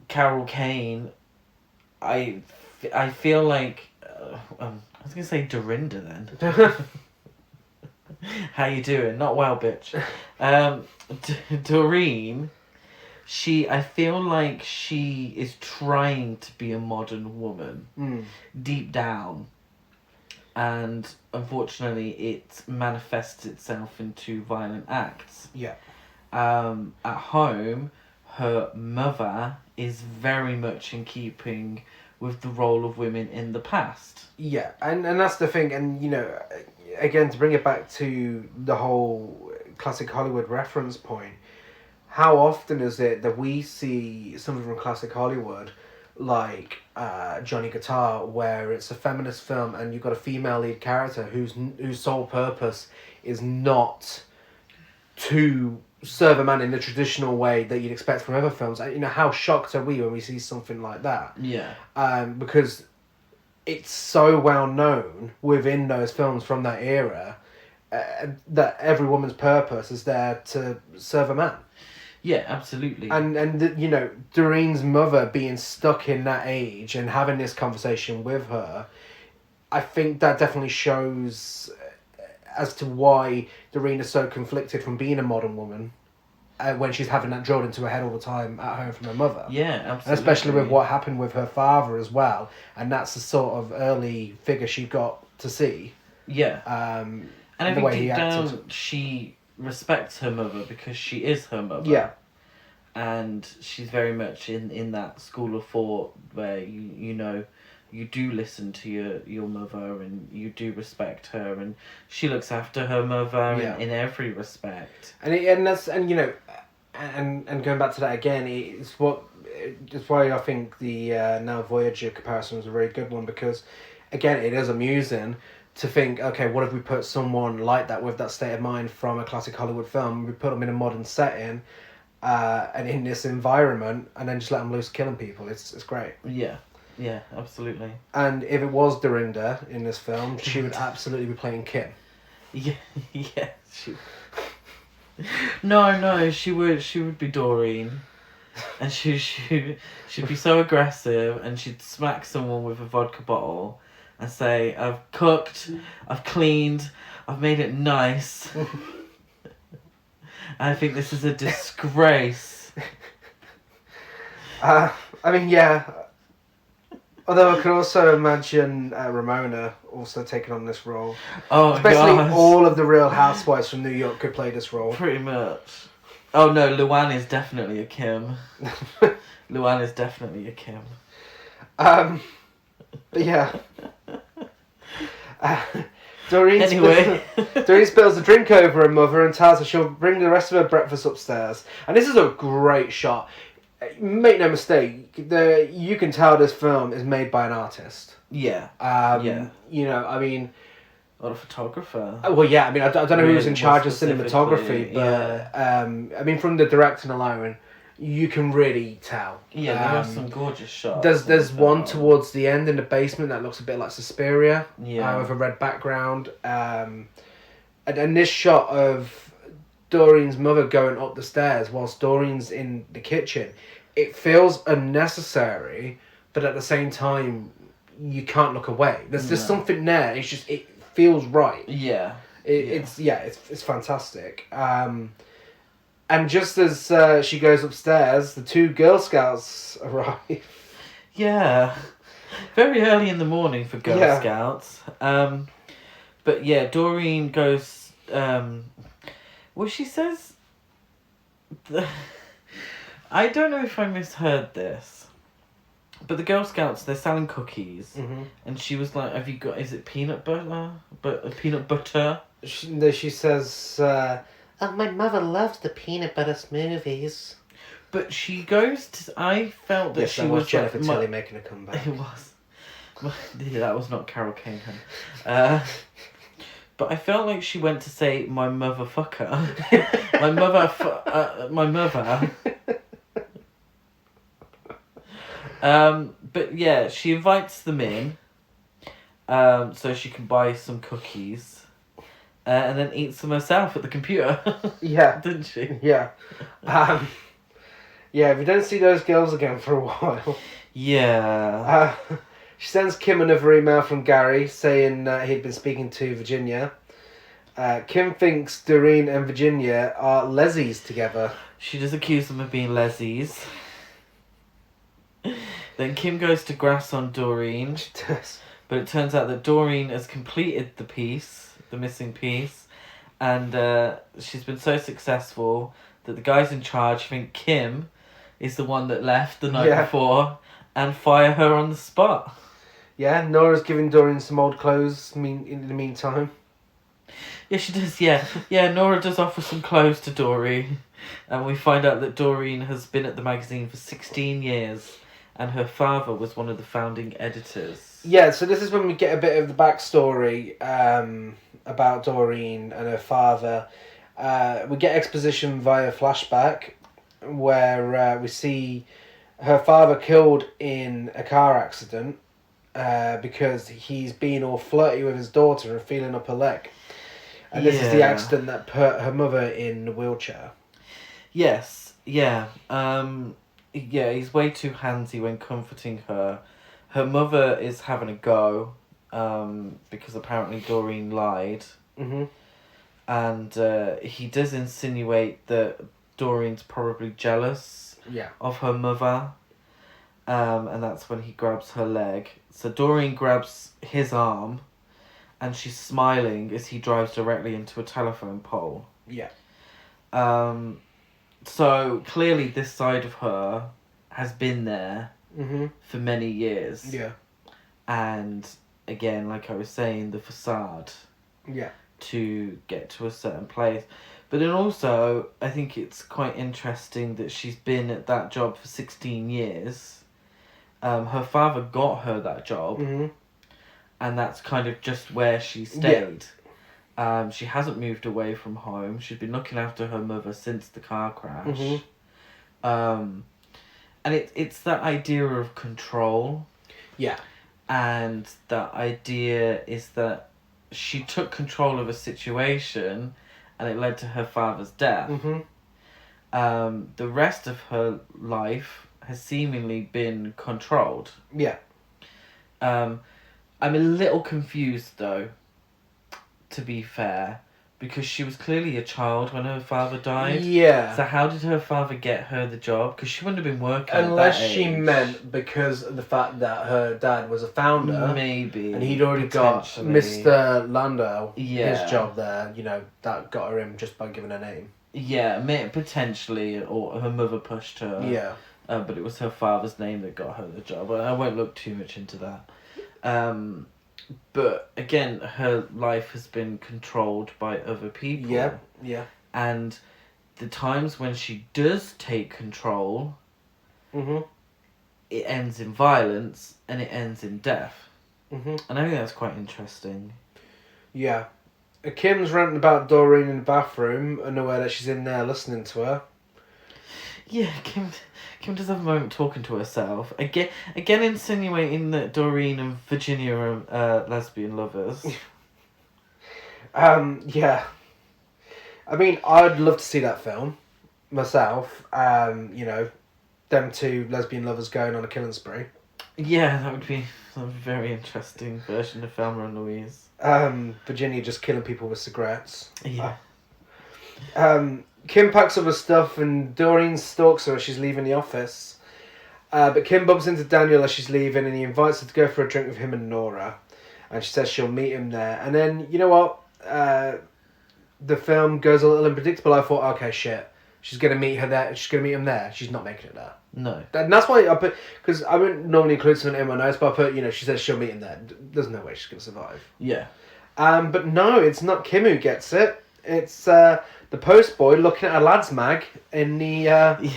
Carol Kane. I feel like I was gonna say Dorinda then. How you doing? Not well, bitch. Doreen. I feel like she is trying to be a modern woman, deep down. And unfortunately, it manifests itself into violent acts. Yeah. At home, her mother is very much in keeping with the role of women in the past. Yeah, and that's the thing, and again, to bring it back to the whole classic Hollywood reference point, how often is it that we see something from classic Hollywood like Johnny Guitar, where it's a feminist film and you've got a female lead character whose sole purpose is not to serve a man in the traditional way that you'd expect from other films. How shocked are we when we see something like that? Yeah. Because it's so well known within those films from that era that every woman's purpose is there to serve a man. Yeah, absolutely. And Doreen's mother being stuck in that age and having this conversation with her, I think that definitely shows as to why Doreen is so conflicted from being a modern woman when she's having that drilled into her head all the time at home from her mother. Yeah, absolutely. And especially with what happened with her father as well. And that's the sort of early figure she got to see. Yeah. And I think deep down she respects her mother because she is her mother. Yeah. And she's very much in that school of thought where you do listen to your mother and you do respect her, and she looks after her mother in every respect. And that's you know, and going back to that again, it's why I think the Now Voyager comparison was a very good one, because again, it is amusing to think, okay, what if we put someone like that with that state of mind from a classic Hollywood film, we put them in a modern setting, and in this environment, and then just let them loose killing people. It's great. Yeah, absolutely. And if it was Dorinda in this film, she would absolutely be playing Kim. Yeah. No, she would be Doreen, and she'd be so aggressive, and she'd smack someone with a vodka bottle, and say, "I've cooked, I've cleaned, I've made it nice. I think this is a disgrace." I mean, yeah. Although I could also imagine Ramona also taking on this role. Oh, especially gosh. all of the Real Housewives from New York could play this role. Pretty much. Oh no, Luann is definitely a Kim. Luann is definitely a Kim. But yeah. Doreen spills a drink over her mother and tells her she'll bring the rest of her breakfast upstairs. And this is a great shot. Make no mistake, you can tell this film is made by an artist. Yeah. You know, I mean... Or a photographer. Well, yeah, I mean, I don't know who's in charge of cinematography, but, I mean, from the directing alone, you can really tell. Yeah, there are some gorgeous shots. There's one towards the end in the basement that looks a bit like Suspiria, with a red background. And this shot of Doreen's mother going up the stairs whilst Doreen's in the kitchen, it feels unnecessary, but at the same time, you can't look away. There's something there. It's just, it feels right. Yeah. It's fantastic. And just as she goes upstairs, the two Girl Scouts arrive. Yeah. Very early in the morning for Girl Scouts. But yeah, Doreen goes... well, she says... I don't know if I misheard this. But the Girl Scouts, they're selling cookies. Mm-hmm. And she was like, have you got... Is it peanut butter? Peanut butter? She says... oh, my mother loves the peanut butter smoothies. But she goes to... I felt that she was... Jennifer Tilly making a comeback. It was. Yeah, that was not Carol Kane. But I felt like she went to say, my motherfucker. My mother. But yeah, she invites them in. So she can buy some cookies. And then eats them herself at the computer. Yeah. Didn't she? Yeah. Yeah, we don't see those girls again for a while. Yeah. She sends Kim another email from Gary saying he'd been speaking to Virginia. Kim thinks Doreen and Virginia are lesies together. She does accuse them of being lesies. Then Kim goes to grass on Doreen. She does. But it turns out that Doreen has completed the piece, the missing piece, and she's been so successful that the guys in charge think Kim is the one that left the night before and fire her on the spot. Yeah, Nora's giving Doreen some old clothes in the meantime. Yeah, she does, yeah. Yeah, Nora does offer some clothes to Doreen, and we find out that Doreen has been at the magazine for 16 years, and her father was one of the founding editors. Yeah, so this is when we get a bit of the backstory about Doreen and her father. We get exposition via flashback, where we see her father killed in a car accident because he's being all flirty with his daughter and feeling up her leg. And this is the accident that put her mother in the wheelchair. Yes, yeah. Yeah, he's way too handsy when comforting her. Her mother is having a go because apparently Doreen lied. Mm-hmm. And he does insinuate that Doreen's probably jealous of her mother. And that's when he grabs her leg. So Doreen grabs his arm and she's smiling as he drives directly into a telephone pole. Yeah. So clearly this side of her has been there mm-hmm. for many years. Yeah. and again, like I was saying, the facade Yeah. to get to a certain place. But then also, I think it's quite interesting that she's been at that job for 16 years. Her father got her that job, Mm-hmm. and that's kind of just where she stayed. She hasn't moved away from home. She's been looking after her mother since the car crash. Mm-hmm. And it's that idea of control. Yeah. And that idea is that she took control of a situation and it led to her father's death. Mm-hmm. The rest of her life has seemingly been controlled. Yeah. I'm a little confused though, to be fair, because she was clearly a child when her father died. Yeah. So how did her father get her the job? Because she wouldn't have been working Unless at that she age. meant because of the fact that her dad was a founder. Maybe. And he'd already got potentially. Mr. Landau, Yeah. his job there, that got her in just by giving her name. Yeah, potentially, or her mother pushed her. Yeah. But it was her father's name that got her the job. I won't look too much into that. But again, her life has been controlled by other people. Yeah, yeah. And the times when she does take control, Mm-hmm. it ends in violence and it ends in death. Mm-hmm. And I think that's quite interesting. Yeah. Kim's ranting about Doreen in the bathroom, unaware that she's in there listening to her. Yeah, Kim does have a moment talking to herself. Again insinuating that Doreen and Virginia are lesbian lovers. Yeah. I mean, I'd love to see that film myself. Them two lesbian lovers going on a killing spree. Yeah, that would be a very interesting version of Thelma and Louise. Virginia just killing people with cigarettes. Yeah. Kim packs up her stuff and Doreen stalks her as she's leaving the office. But Kim bumps into Daniel as she's leaving and he invites her to go for a drink with him and Nora. And she says she'll meet him there. And then, you know what? The film goes a little unpredictable. I thought, okay, shit. She's going to meet her there. She's going to meet him there. She's not making it there. No. And that's why I put... Because I wouldn't normally include something in my notes, but I put, she says she'll meet him there. There's no way she's going to survive. Yeah. But no, it's not Kim who gets it. It's the post boy looking at a lads mag in the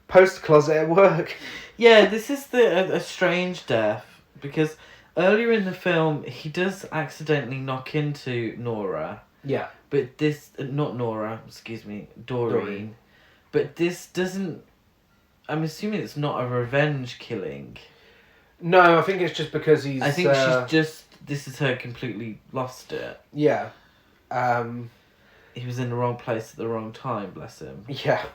post closet at work. Yeah, this is a strange death because earlier in the film he does accidentally knock into Nora. Yeah. But this not Nora, excuse me, Doreen. But this doesn't. I'm assuming it's not a revenge killing. No, I think it's just because he's. I think she's just. This is her completely lost it. Yeah. He was in the wrong place at the wrong time, bless him. Yeah.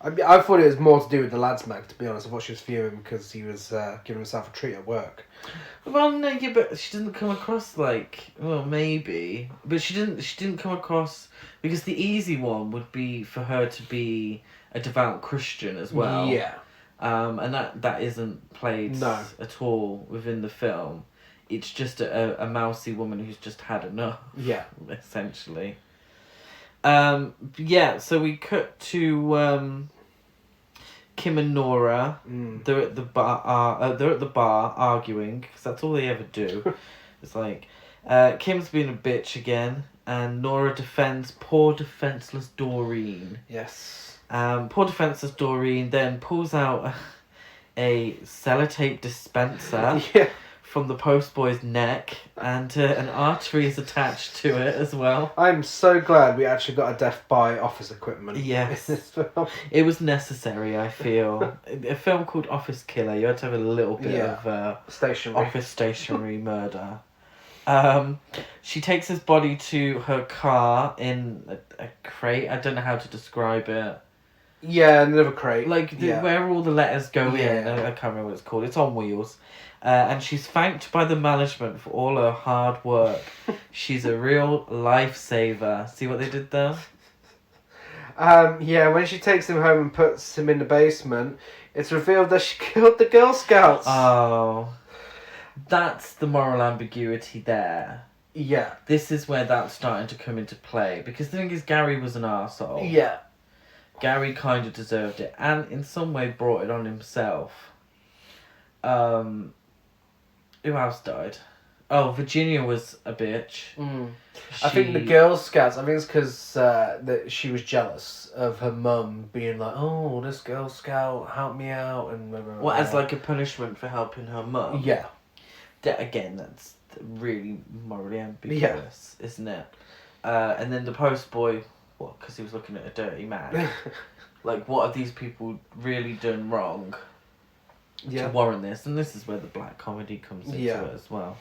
I thought it was more to do with the lads mag, to be honest. I thought she was fuming because he was giving himself a treat at work. Well, no, yeah, but she didn't come across like... Well, maybe. But she didn't come across... Because the easy one would be for her to be a devout Christian as well. Yeah. And that isn't played No. at all within the film. It's just a mousy woman who's just had enough. Yeah. Essentially. Yeah, so we cut to Kim and Nora. They're at the bar. They're at the bar arguing because that's all they ever do. It's like Kim's being a bitch again, and Nora defends poor defenseless Doreen. Yes. Poor defenseless Doreen then pulls out a sellotape dispenser. Yeah. From the postboy's neck, and an artery is attached to it as well. I'm so glad we actually got a death by office equipment. Yes. In this film. It was necessary, I feel. A film called Office Killer, you had to have a little bit of stationary. office stationary murder. She takes his body to her car in a crate. I don't know how to describe it. Yeah, another crate. Like where all the letters go in. I can't remember what it's called. It's on wheels. And she's thanked by the management for all her hard work. She's a real lifesaver. See what they did there? Yeah, when she takes him home and puts him in the basement, it's revealed that she killed the Girl Scouts. Oh. That's the moral ambiguity there. Yeah. This is where that's starting to come into play. Because the thing is, Gary was an arsehole. Yeah. Gary kind of deserved it. And in some way brought it on himself. Who else died? Oh, Virginia was a bitch. I think the Girl Scouts, I think it's because that she was jealous of her mum being like, oh, this Girl Scout helped me out. And blah, blah, blah. Well, as like a punishment for helping her mum. Yeah. Again, that's really morally ambiguous, isn't it? And then the postboy, what, because he was looking at a dirty man. Like, what have these people really done wrong to warrant this? And this is where the black comedy comes into it as well.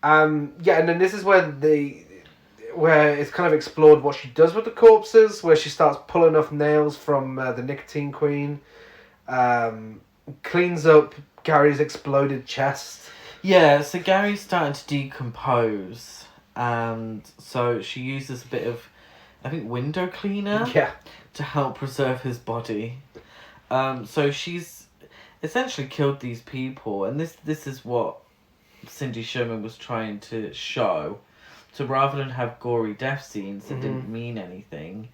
And then this is where it's kind of explored what she does with the corpses, where she starts pulling off nails from the nicotine queen, cleans up Gary's exploded chest. Yeah, so Gary's starting to decompose, and so she uses a bit of, I think, window cleaner to help preserve his body. So she's essentially killed these people, and this is what Cindy Sherman was trying to show. So rather than have gory death scenes that didn't mean anything,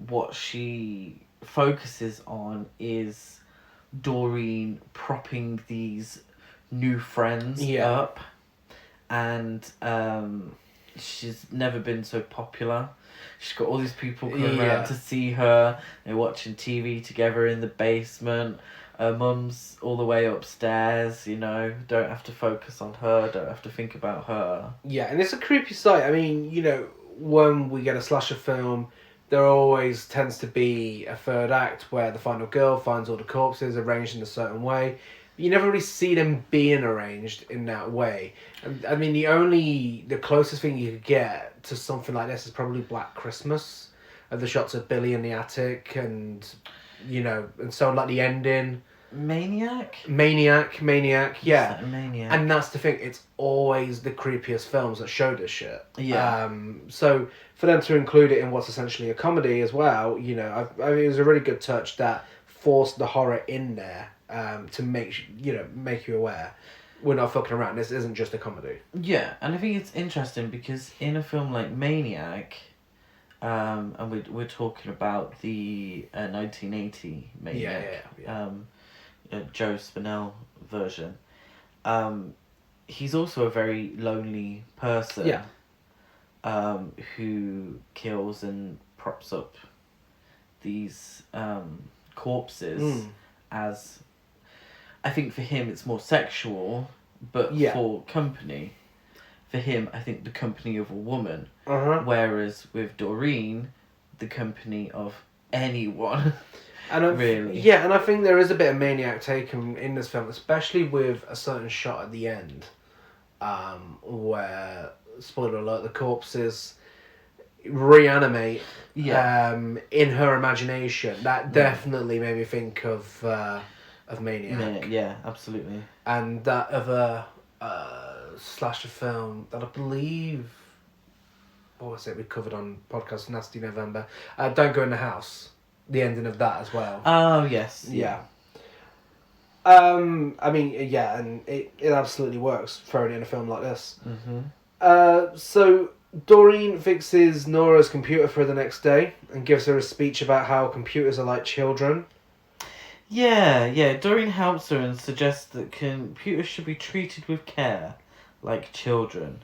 what she focuses on is Doreen propping these new friends up, and she's never been so popular. She's got all these people coming around to see her. They're watching TV together in the basement. Her mum's all the way upstairs, you know, don't have to focus on her, don't have to think about her. Yeah, and it's a creepy sight. I mean, you know, when we get a slasher film, there always tends to be a third act where the final girl finds all the corpses arranged in a certain way. You never really see them being arranged in that way. I mean, the closest thing you could get to something like this is probably Black Christmas, of the shots of Billy in the attic, and, you know, and so like the ending. Maniac, yeah. Maniac. And that's the thing, it's always the creepiest films that show this shit. Yeah. So for them to include it in what's essentially a comedy as well, you know, I mean, it was a really good touch that forced the horror in there, to make you aware we're not fucking around. This isn't just a comedy. Yeah, and I think it's interesting because in a film like Maniac, and we're talking about the 1980 Maniac, Joe Spinell version. He's also a very lonely person. Yeah. Who kills and props up these corpses as, I think for him it's more sexual, but for company. For him, I think the company of a woman. Whereas with Doreen, the company of anyone. And really. Yeah, and I think there is a bit of Maniac taken in this film, especially with a certain shot at the end, where, spoiler alert, the corpses reanimate in her imagination. That definitely made me think of Maniac. Yeah, absolutely. And that other slasher film that I believe, what was it we covered on podcast Nasty November? Don't Go in the House. The ending of that as well. Oh, yes. Yeah. I mean, yeah, and it absolutely works throwing in a film like this. So Doreen fixes Nora's computer for the next day and gives her a speech about how computers are like children. Yeah. Doreen helps her and suggests that computers should be treated with care, like children.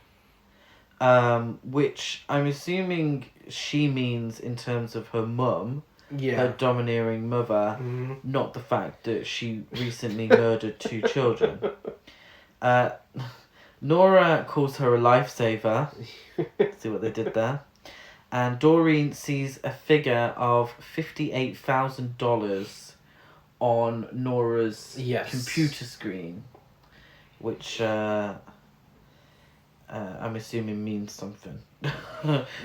Which I'm assuming she means in terms of her mum. Yeah. Her domineering mother, not the fact that she recently murdered 2 children. Nora calls her a lifesaver. See what they did there? And Doreen sees a figure of $58,000 on Nora's computer screen, which I'm assuming means something.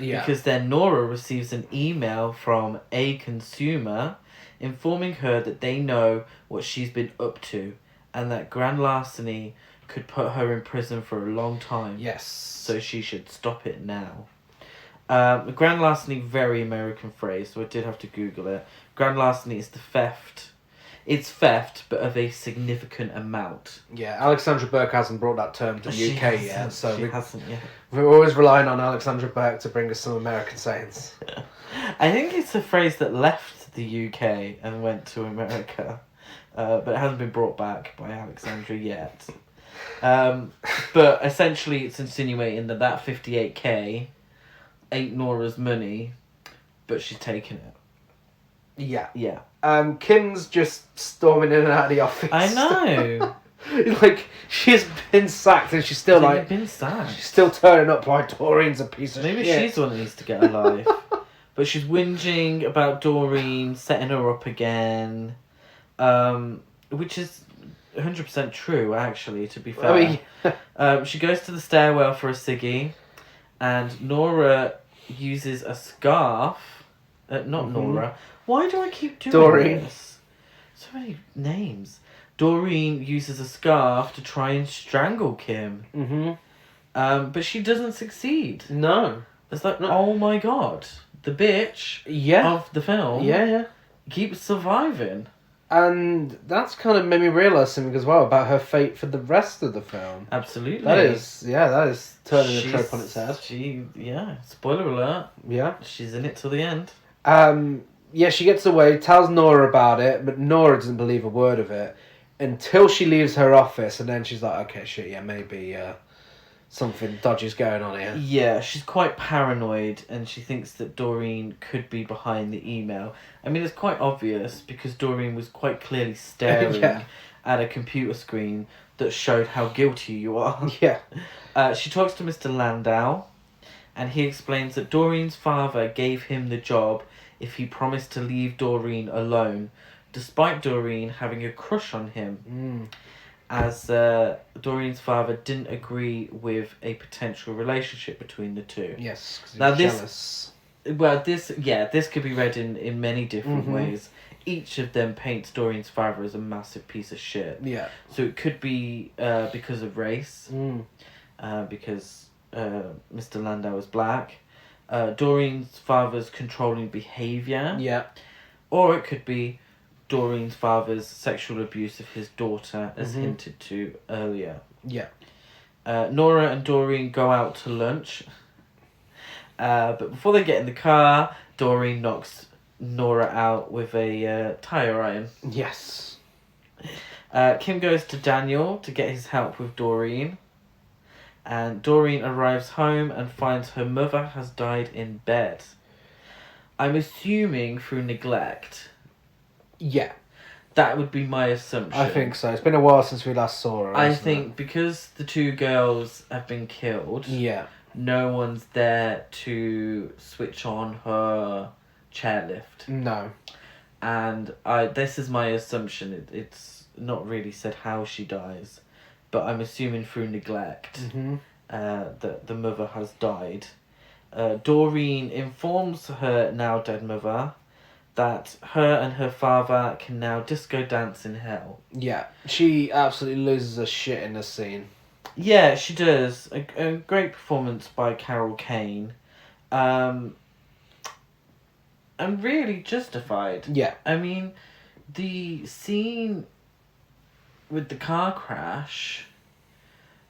Because then Nora receives an email from a consumer informing her that they know what she's been up to and that grand larceny could put her in prison for a long time. Yes. So she should stop it now. Grand larceny, very American phrase, so I did have to Google it. Grand larceny is the theft. It's theft, but of a significant amount. Yeah, Alexandra Burke hasn't brought that term to the UK yet, so we're always relying on Alexandra Burke to bring us some American sayings. I think it's a phrase that left the UK and went to America, but it hasn't been brought back by Alexandra yet. But essentially it's insinuating that 58k ain't Nora's money, but she's taking it. Yeah. Yeah. Kim's just storming in and out of the office. I know. Like, she's been sacked and she's still like... been sacked. She's still turning up like Doreen's a piece of Maybe shit. she's the one that needs to get a life. But she's whinging about Doreen setting her up again. Which is 100% true, actually, to be fair. I mean... She goes to the stairwell for a ciggy, and Nora uses a scarf. Not Nora. Why do I keep doing Doreen. this? So many names. Doreen uses a scarf to try and strangle Kim. Mm-hmm. But she doesn't succeed. No. It's like, oh my god. The bitch of the film keeps surviving. And that's kind of made me realise something as well about her fate for the rest of the film. Absolutely. That is turning the trope on its head. Spoiler alert. Yeah. She's in it till the end. She gets away, tells Nora about it, but Nora doesn't believe a word of it until she leaves her office, and then she's like, okay, shit, yeah, maybe something dodgy's going on here. Yeah, she's quite paranoid, and she thinks that Doreen could be behind the email. I mean, it's quite obvious, because Doreen was quite clearly staring at a computer screen that showed how guilty you are. Yeah. She talks to Mr. Landau, and he explains that Doreen's father gave him the job if he promised to leave Doreen alone, despite Doreen having a crush on him, as Doreen's father didn't agree with a potential relationship between the two. Yes, because now he's jealous. Well, this could be read in many different ways. Each of them paints Doreen's father as a massive piece of shit. Yeah. So it could be because of race, because Mr. Landau is black. Doreen's father's controlling behaviour. Yeah. Or it could be Doreen's father's sexual abuse of his daughter, as hinted to earlier. Yeah. Nora and Doreen go out to lunch. But before they get in the car, Doreen knocks Nora out with a tyre iron. Yes. Kim goes to Daniel to get his help with Doreen. And Doreen arrives home and finds her mother has died in bed. I'm assuming through neglect. Yeah. That would be my assumption. I think so. It's been a while since we last saw her. I think because the two girls have been killed, no one's there to switch on her chairlift. No. And this is my assumption. It's not really said how she dies, but I'm assuming through neglect that the mother has died. Doreen informs her now dead mother that her and her father can now disco dance in hell. Yeah, she absolutely loses her shit in this scene. Yeah, she does. A great performance by Carol Kane. And really justified. Yeah. I mean, the scene with the car crash,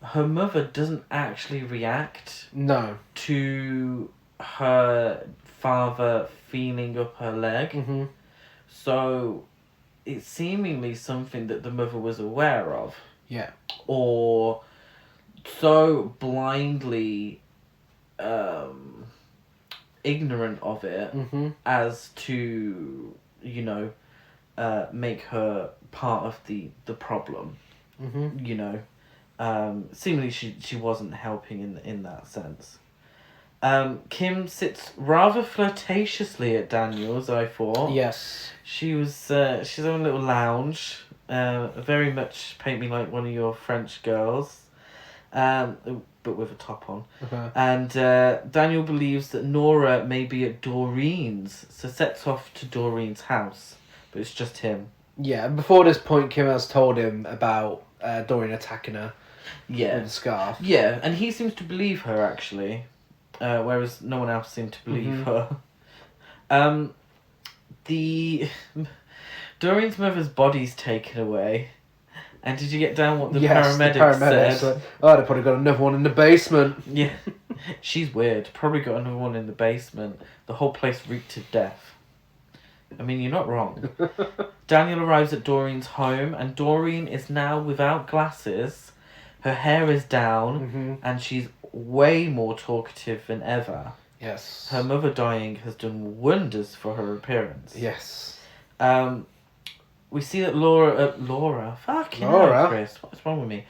her mother doesn't actually react to her father feeling up her leg. So it's seemingly something that the mother was aware of. Yeah. Or so blindly ignorant of it as to, make her part of the problem. Seemingly she wasn't helping in that sense. Kim sits rather flirtatiously at Daniel's, I thought. Yes. She's having a little lounge. Very much paint me like one of your French girls. But with a top on. And Daniel believes that Nora may be at Doreen's, so sets off to Doreen's house. But it's just him. Yeah, before this point, Kim has told him about Doreen attacking her with a scarf. Yeah, and he seems to believe her, actually. Whereas no one else seemed to believe her. Doreen's mother's body's taken away. And did you get down what the paramedics said? Oh, they probably got another one in the basement. Yeah. She's weird. Probably got another one in the basement. The whole place reeked of death. I mean, you're not wrong. Daniel arrives at Doreen's home, and Doreen is now without glasses. Her hair is down, Mm-hmm. and she's way more talkative than ever. Yes. Her mother dying has done wonders for her appearance. Yes. We see that Laura, fucking Laura? hell, Chris, what's wrong with me?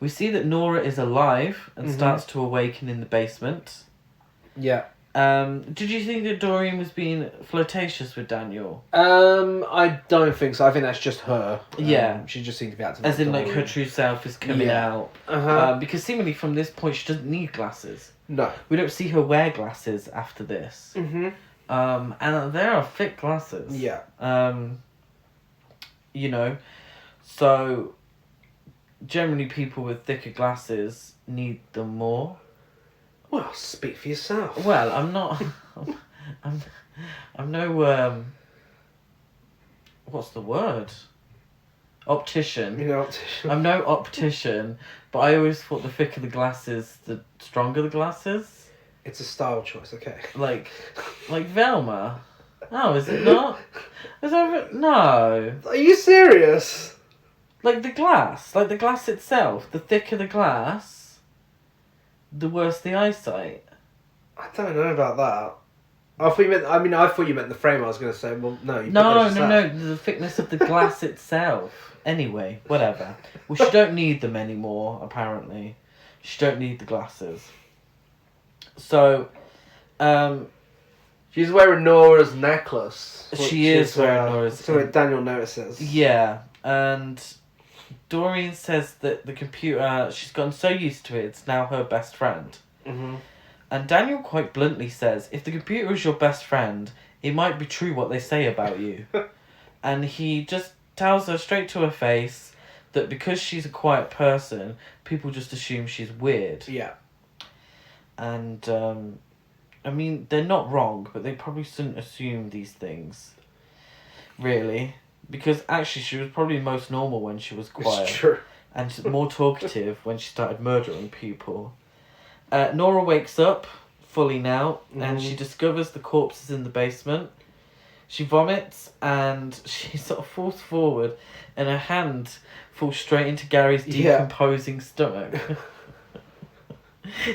We see that Nora is alive and Mhm. starts to awaken in the basement. Yeah. Did you think that Doreen was being flirtatious with Daniel? I don't think so. I think that's just her. Yeah. She just seemed to be acting As in, like, Doreen. her true self is coming Yeah. out. Uh-huh. Because seemingly from this point, she doesn't need glasses. No. We don't see her wear glasses after this. Mm-hmm. And they are thick glasses. Yeah. You know, so generally people with thicker glasses need them more. Well, speak for yourself. Well, I'm not. I'm no. What's the word? Optician. You know, I'm no optician, but I always thought the thicker the glasses, the stronger the glasses. it's a style choice, okay? Like Velma. Oh, is it not? Is that no? Are you serious? Like the glass itself. The thicker the glass, the worse the eyesight. I don't know about that. I thought you meant. I mean, I thought you meant the frame. I was going to say, well, no. No. The thickness of the glass itself. Anyway, whatever. Well, she don't need them anymore. Apparently, she don't need the glasses. So, she's wearing Nora's necklace. She is wearing Nora's. So Daniel notices. Yeah, and Doreen says that the computer, she's gotten so used to it, it's now her best friend. Mm-hmm. And Daniel quite bluntly says, if the computer is your best friend, it might be true what they say about you. And he just tells her straight to her face that because she's a quiet person, people just assume she's weird. Yeah. And, I mean, they're not wrong, but they probably shouldn't assume these things. Really. Because actually she was probably most normal when she was quiet. It's true. And more talkative when she started murdering people. Nora wakes up fully now, and she discovers the corpses in the basement. She vomits, and she sort of falls forward, and her hand falls straight into Gary's decomposing stomach.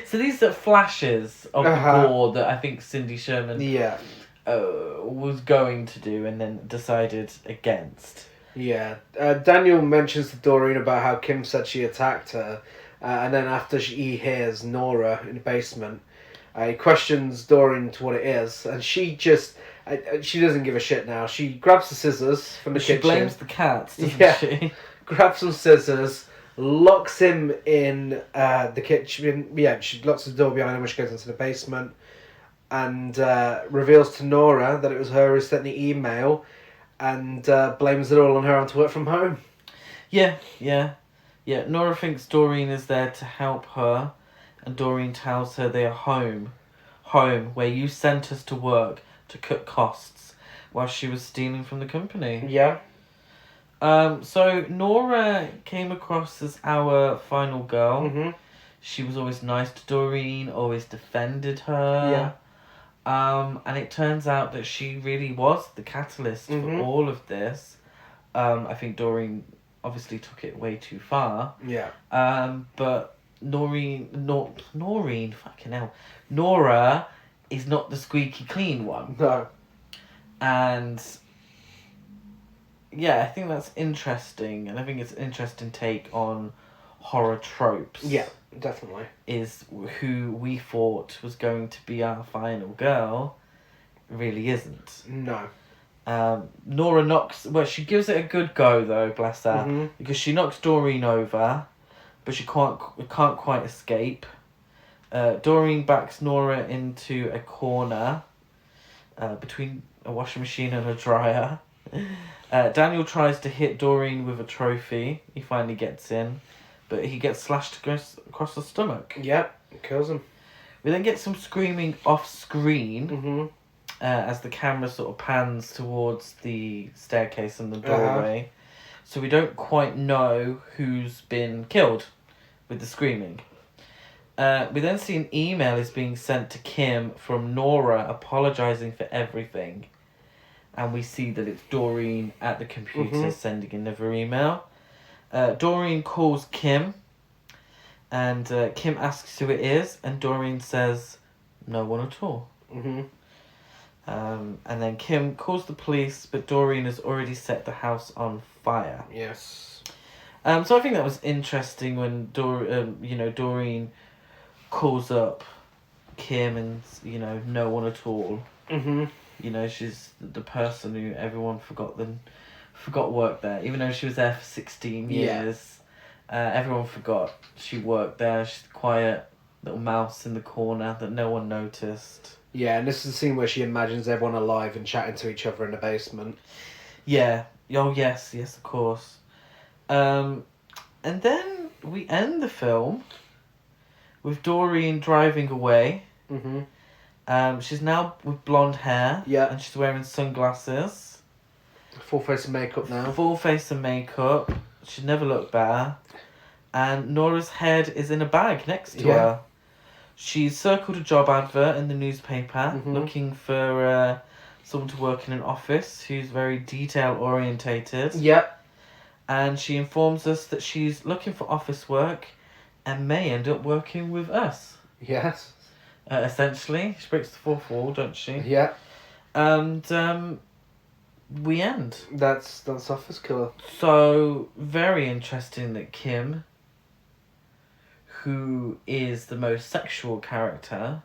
So these are flashes of the gore that I think Cindy Sherman was going to do and then decided against. Yeah. Daniel mentions to Doreen about how Kim said she attacked her. And then after he hears Nora in the basement, he questions Doreen to what it is. And she just... she doesn't give a shit now. She grabs the scissors from the kitchen. She blames the cats, doesn't she? Grabs some scissors, locks him in the kitchen. Yeah, she locks the door behind him when she goes into the basement. And reveals to Nora that it was her who sent the email. And blames it all on her having to work from home. Yeah. Nora thinks Doreen is there to help her, and Doreen tells her they are home, where you sent us to work to cut costs, while she was stealing from the company. Yeah. So Nora came across as our final girl. Mm-hmm. She was always nice to Doreen, always defended her. Yeah. And it turns out that she really was the catalyst for all of this. I think Doreen obviously took it way too far. Yeah. But Noreen, fucking hell. Nora is not the squeaky clean one. No. And yeah, I think that's interesting, and I think it's an interesting take on horror tropes. Yeah, definitely. Is who we thought was going to be our final girl really isn't. No. Nora knocks... Well, she gives it a good go, though, bless her. Because she knocks Doreen over, but she can't quite escape. Doreen backs Nora into a corner between a washing machine and a dryer. Daniel tries to hit Doreen with a trophy. He finally gets in, but he gets slashed across the stomach. Yep, kills him. We then get some screaming off-screen as the camera sort of pans towards the staircase and the doorway. So we don't quite know who's been killed with the screaming. We then see an email is being sent to Kim from Nora apologising for everything. And we see that it's Doreen at the computer sending another email. Doreen calls Kim And Kim asks who it is, and Doreen says, no one at all. Mm-hmm. And then Kim calls the police, but Doreen has already set the house on fire. Yes. So I think that was interesting when Doreen calls up Kim and, no one at all. Mm-hmm. She's the person who everyone forgot worked there, even though she was there for 16 years. Everyone forgot she worked there. She's a quiet little mouse in the corner that no one noticed. Yeah, and this is the scene where she imagines everyone alive and chatting to each other in the basement. Yeah. Oh, yes, of course. And then we end the film with Doreen driving away. Mm-hmm. She's now with blonde hair. Yeah. And she's wearing sunglasses. Full face of makeup now. Full face of makeup. She'd never looked better. And Nora's head is in a bag next to her. She's circled a job advert in the newspaper, looking for someone to work in an office who's very detail orientated. Yep. And she informs us that she's looking for office work and may end up working with us. Yes. Essentially. She breaks the fourth wall, don't she? Yeah. And we end. That's Office Killer. So, very interesting that Kim, who is the most sexual character,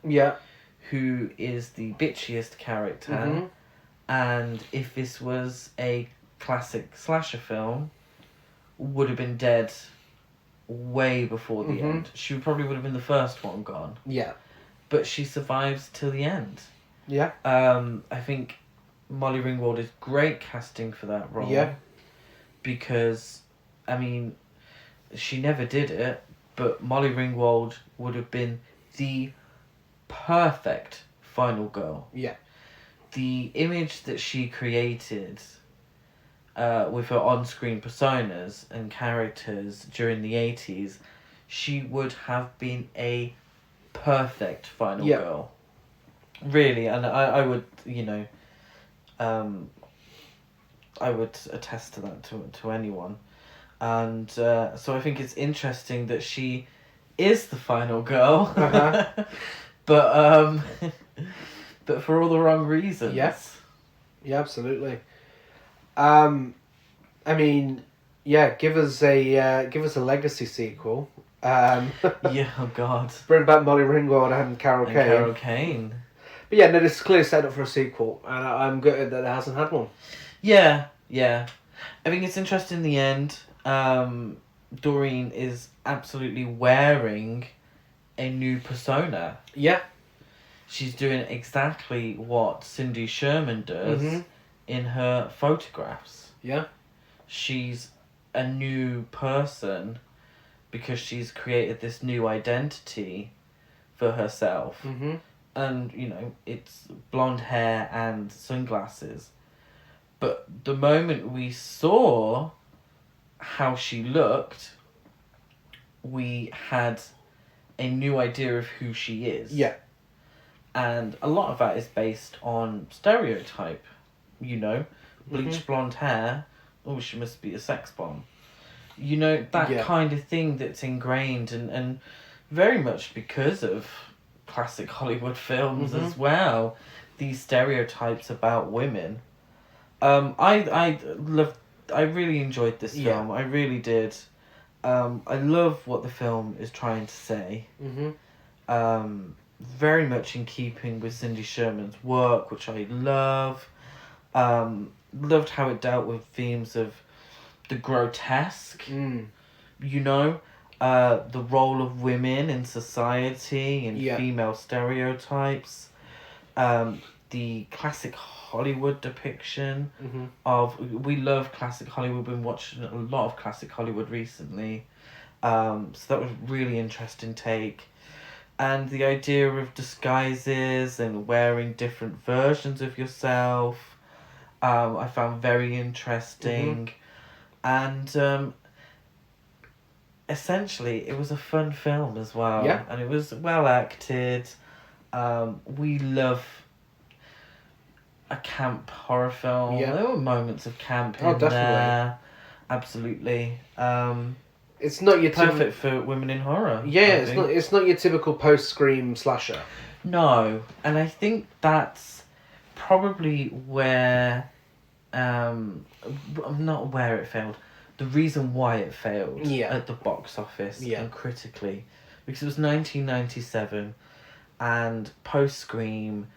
who is the bitchiest character, and if this was a classic slasher film, would have been dead way before the end. She probably would have been the first one gone. Yeah. But she survives till the end. Yeah. I think Molly Ringwald is great casting for that role. Yeah. Because, I mean, she never did it, but Molly Ringwald would have been the perfect final girl. Yeah. The image that she created with her on-screen personas and characters during the 80s, she would have been a perfect final girl. Really, and I would, I would attest to that to anyone. And so I think it's interesting that she is the final girl. But but for all the wrong reasons. Yes. Yeah, absolutely. I mean, give us a legacy sequel. Yeah, oh God. Bring back Molly Ringwald and Carol Kane. Carol Kane. But yeah, no, this is clearly set up for a sequel, and I'm gutted that it hasn't had one. Yeah. I think it's interesting in the end. Doreen is absolutely wearing a new persona. Yeah. She's doing exactly what Cindy Sherman does in her photographs. Yeah. She's a new person because she's created this new identity for herself. And, it's blonde hair and sunglasses. But the moment we saw how she looked, we had a new idea of who she is. Yeah. And a lot of that is based on stereotype. Bleached blonde hair, oh, she must be a sex bomb. That kind of thing that's ingrained and very much because of classic Hollywood films as well. These stereotypes about women. I really enjoyed this film. I really did. I love what the film is trying to say. Very much in keeping with Cindy Sherman's work, which I love. Loved how it dealt with themes of the grotesque. The role of women in society and female stereotypes. The classic Hollywood depiction of... We love classic Hollywood. We've been watching a lot of classic Hollywood recently. So that was a really interesting take. And the idea of disguises and wearing different versions of yourself, I found very interesting. And essentially, it was a fun film as well. Yeah. And it was well acted. We love a camp horror film. Yeah. There were moments of camp in definitely. there. Absolutely. It's not your perfect for women in horror. Yeah, it's not your typical post-Scream slasher. No, and I think that's probably where, not where it failed, the reason why it failed at the box office and critically, because it was 1997, and post-Scream,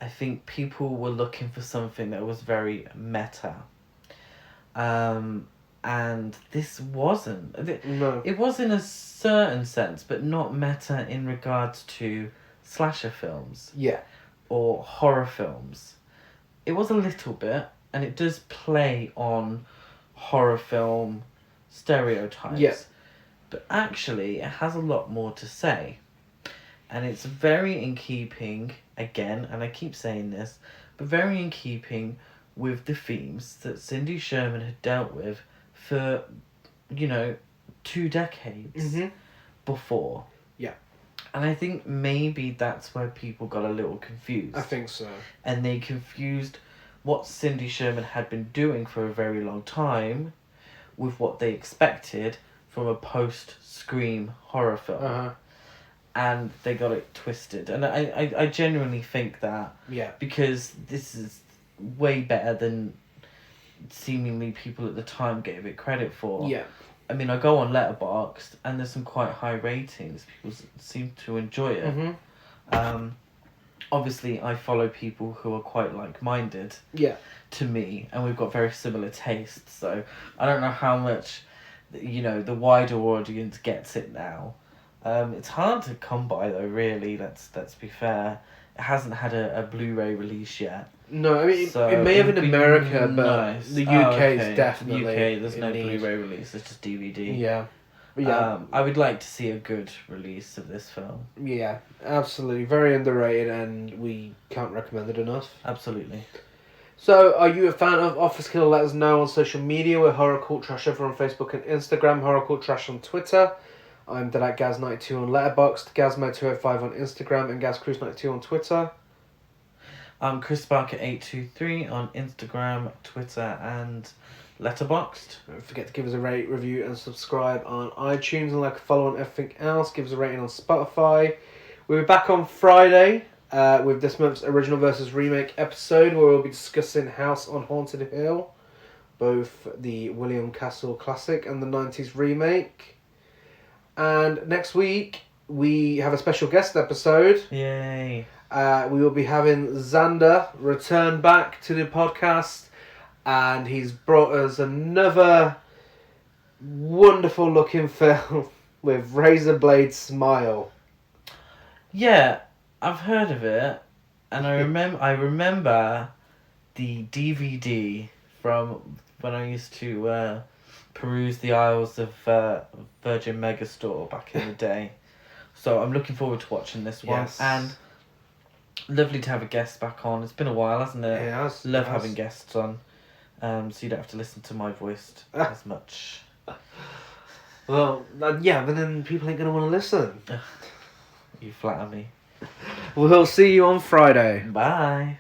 I think people were looking for something that was very meta. And this wasn't. No. It was in a certain sense, but not meta in regards to slasher films. Yeah. Or horror films. It was a little bit, and it does play on horror film stereotypes. Yeah. But actually, it has a lot more to say. And it's very in keeping, again, and I keep saying this, but very in keeping with the themes that Cindy Sherman had dealt with for, 2 decades before. Yeah. And I think maybe that's where people got a little confused. I think so. And they confused what Cindy Sherman had been doing for a very long time with what they expected from a post-Scream horror film. Uh-huh. And they got it twisted. And I genuinely think that. Yeah. Because this is way better than seemingly people at the time gave it credit for. Yeah. I mean, I go on Letterboxd and there's some quite high ratings. People seem to enjoy it. Obviously, I follow people who are quite like-minded to me, and we've got very similar tastes. So I don't know how much, the wider audience gets it now. It's hard to come by though, really. Let's be fair. It hasn't had a Blu-ray release yet. No, I mean, So it may have in America, but nice. the UK is definitely... UK, there's no Blu-ray release, it's just DVD. Yeah. Yeah. I would like to see a good release of this film. Yeah, absolutely. Very underrated, and we can't recommend it enough. Absolutely. So, are you a fan of Office Killer? Let us know on social media. We're Horror Cult Trash over on Facebook and Instagram, Horror Cult Trash on Twitter. I'm Gaz92 on Letterboxd, Gazmo205 on Instagram, and GazCruise92 on Twitter. I'm Chris Barker823 on Instagram, Twitter, and Letterboxd. Don't forget to give us a rate, review, and subscribe on iTunes, and like a follow on everything else. Give us a rating on Spotify. We'll be back on Friday with this month's original versus remake episode, where we'll be discussing House on Haunted Hill, both the William Castle classic and the 90s remake. And next week, we have a special guest episode. Yay. We will be having Xander return back to the podcast, and he's brought us another wonderful looking film with Razor Blade Smile. Yeah, I've heard of it, and I remember the DVD from when I used to peruse the aisles of Virgin Megastore back in the day. So I'm looking forward to watching this one. Yes. And lovely to have a guest back on. It's been a while, hasn't it? It has. Love having guests on. So you don't have to listen to my voice as much. Well, yeah, but then people ain't going to want to listen. You flatter me. We'll see you on Friday. Bye.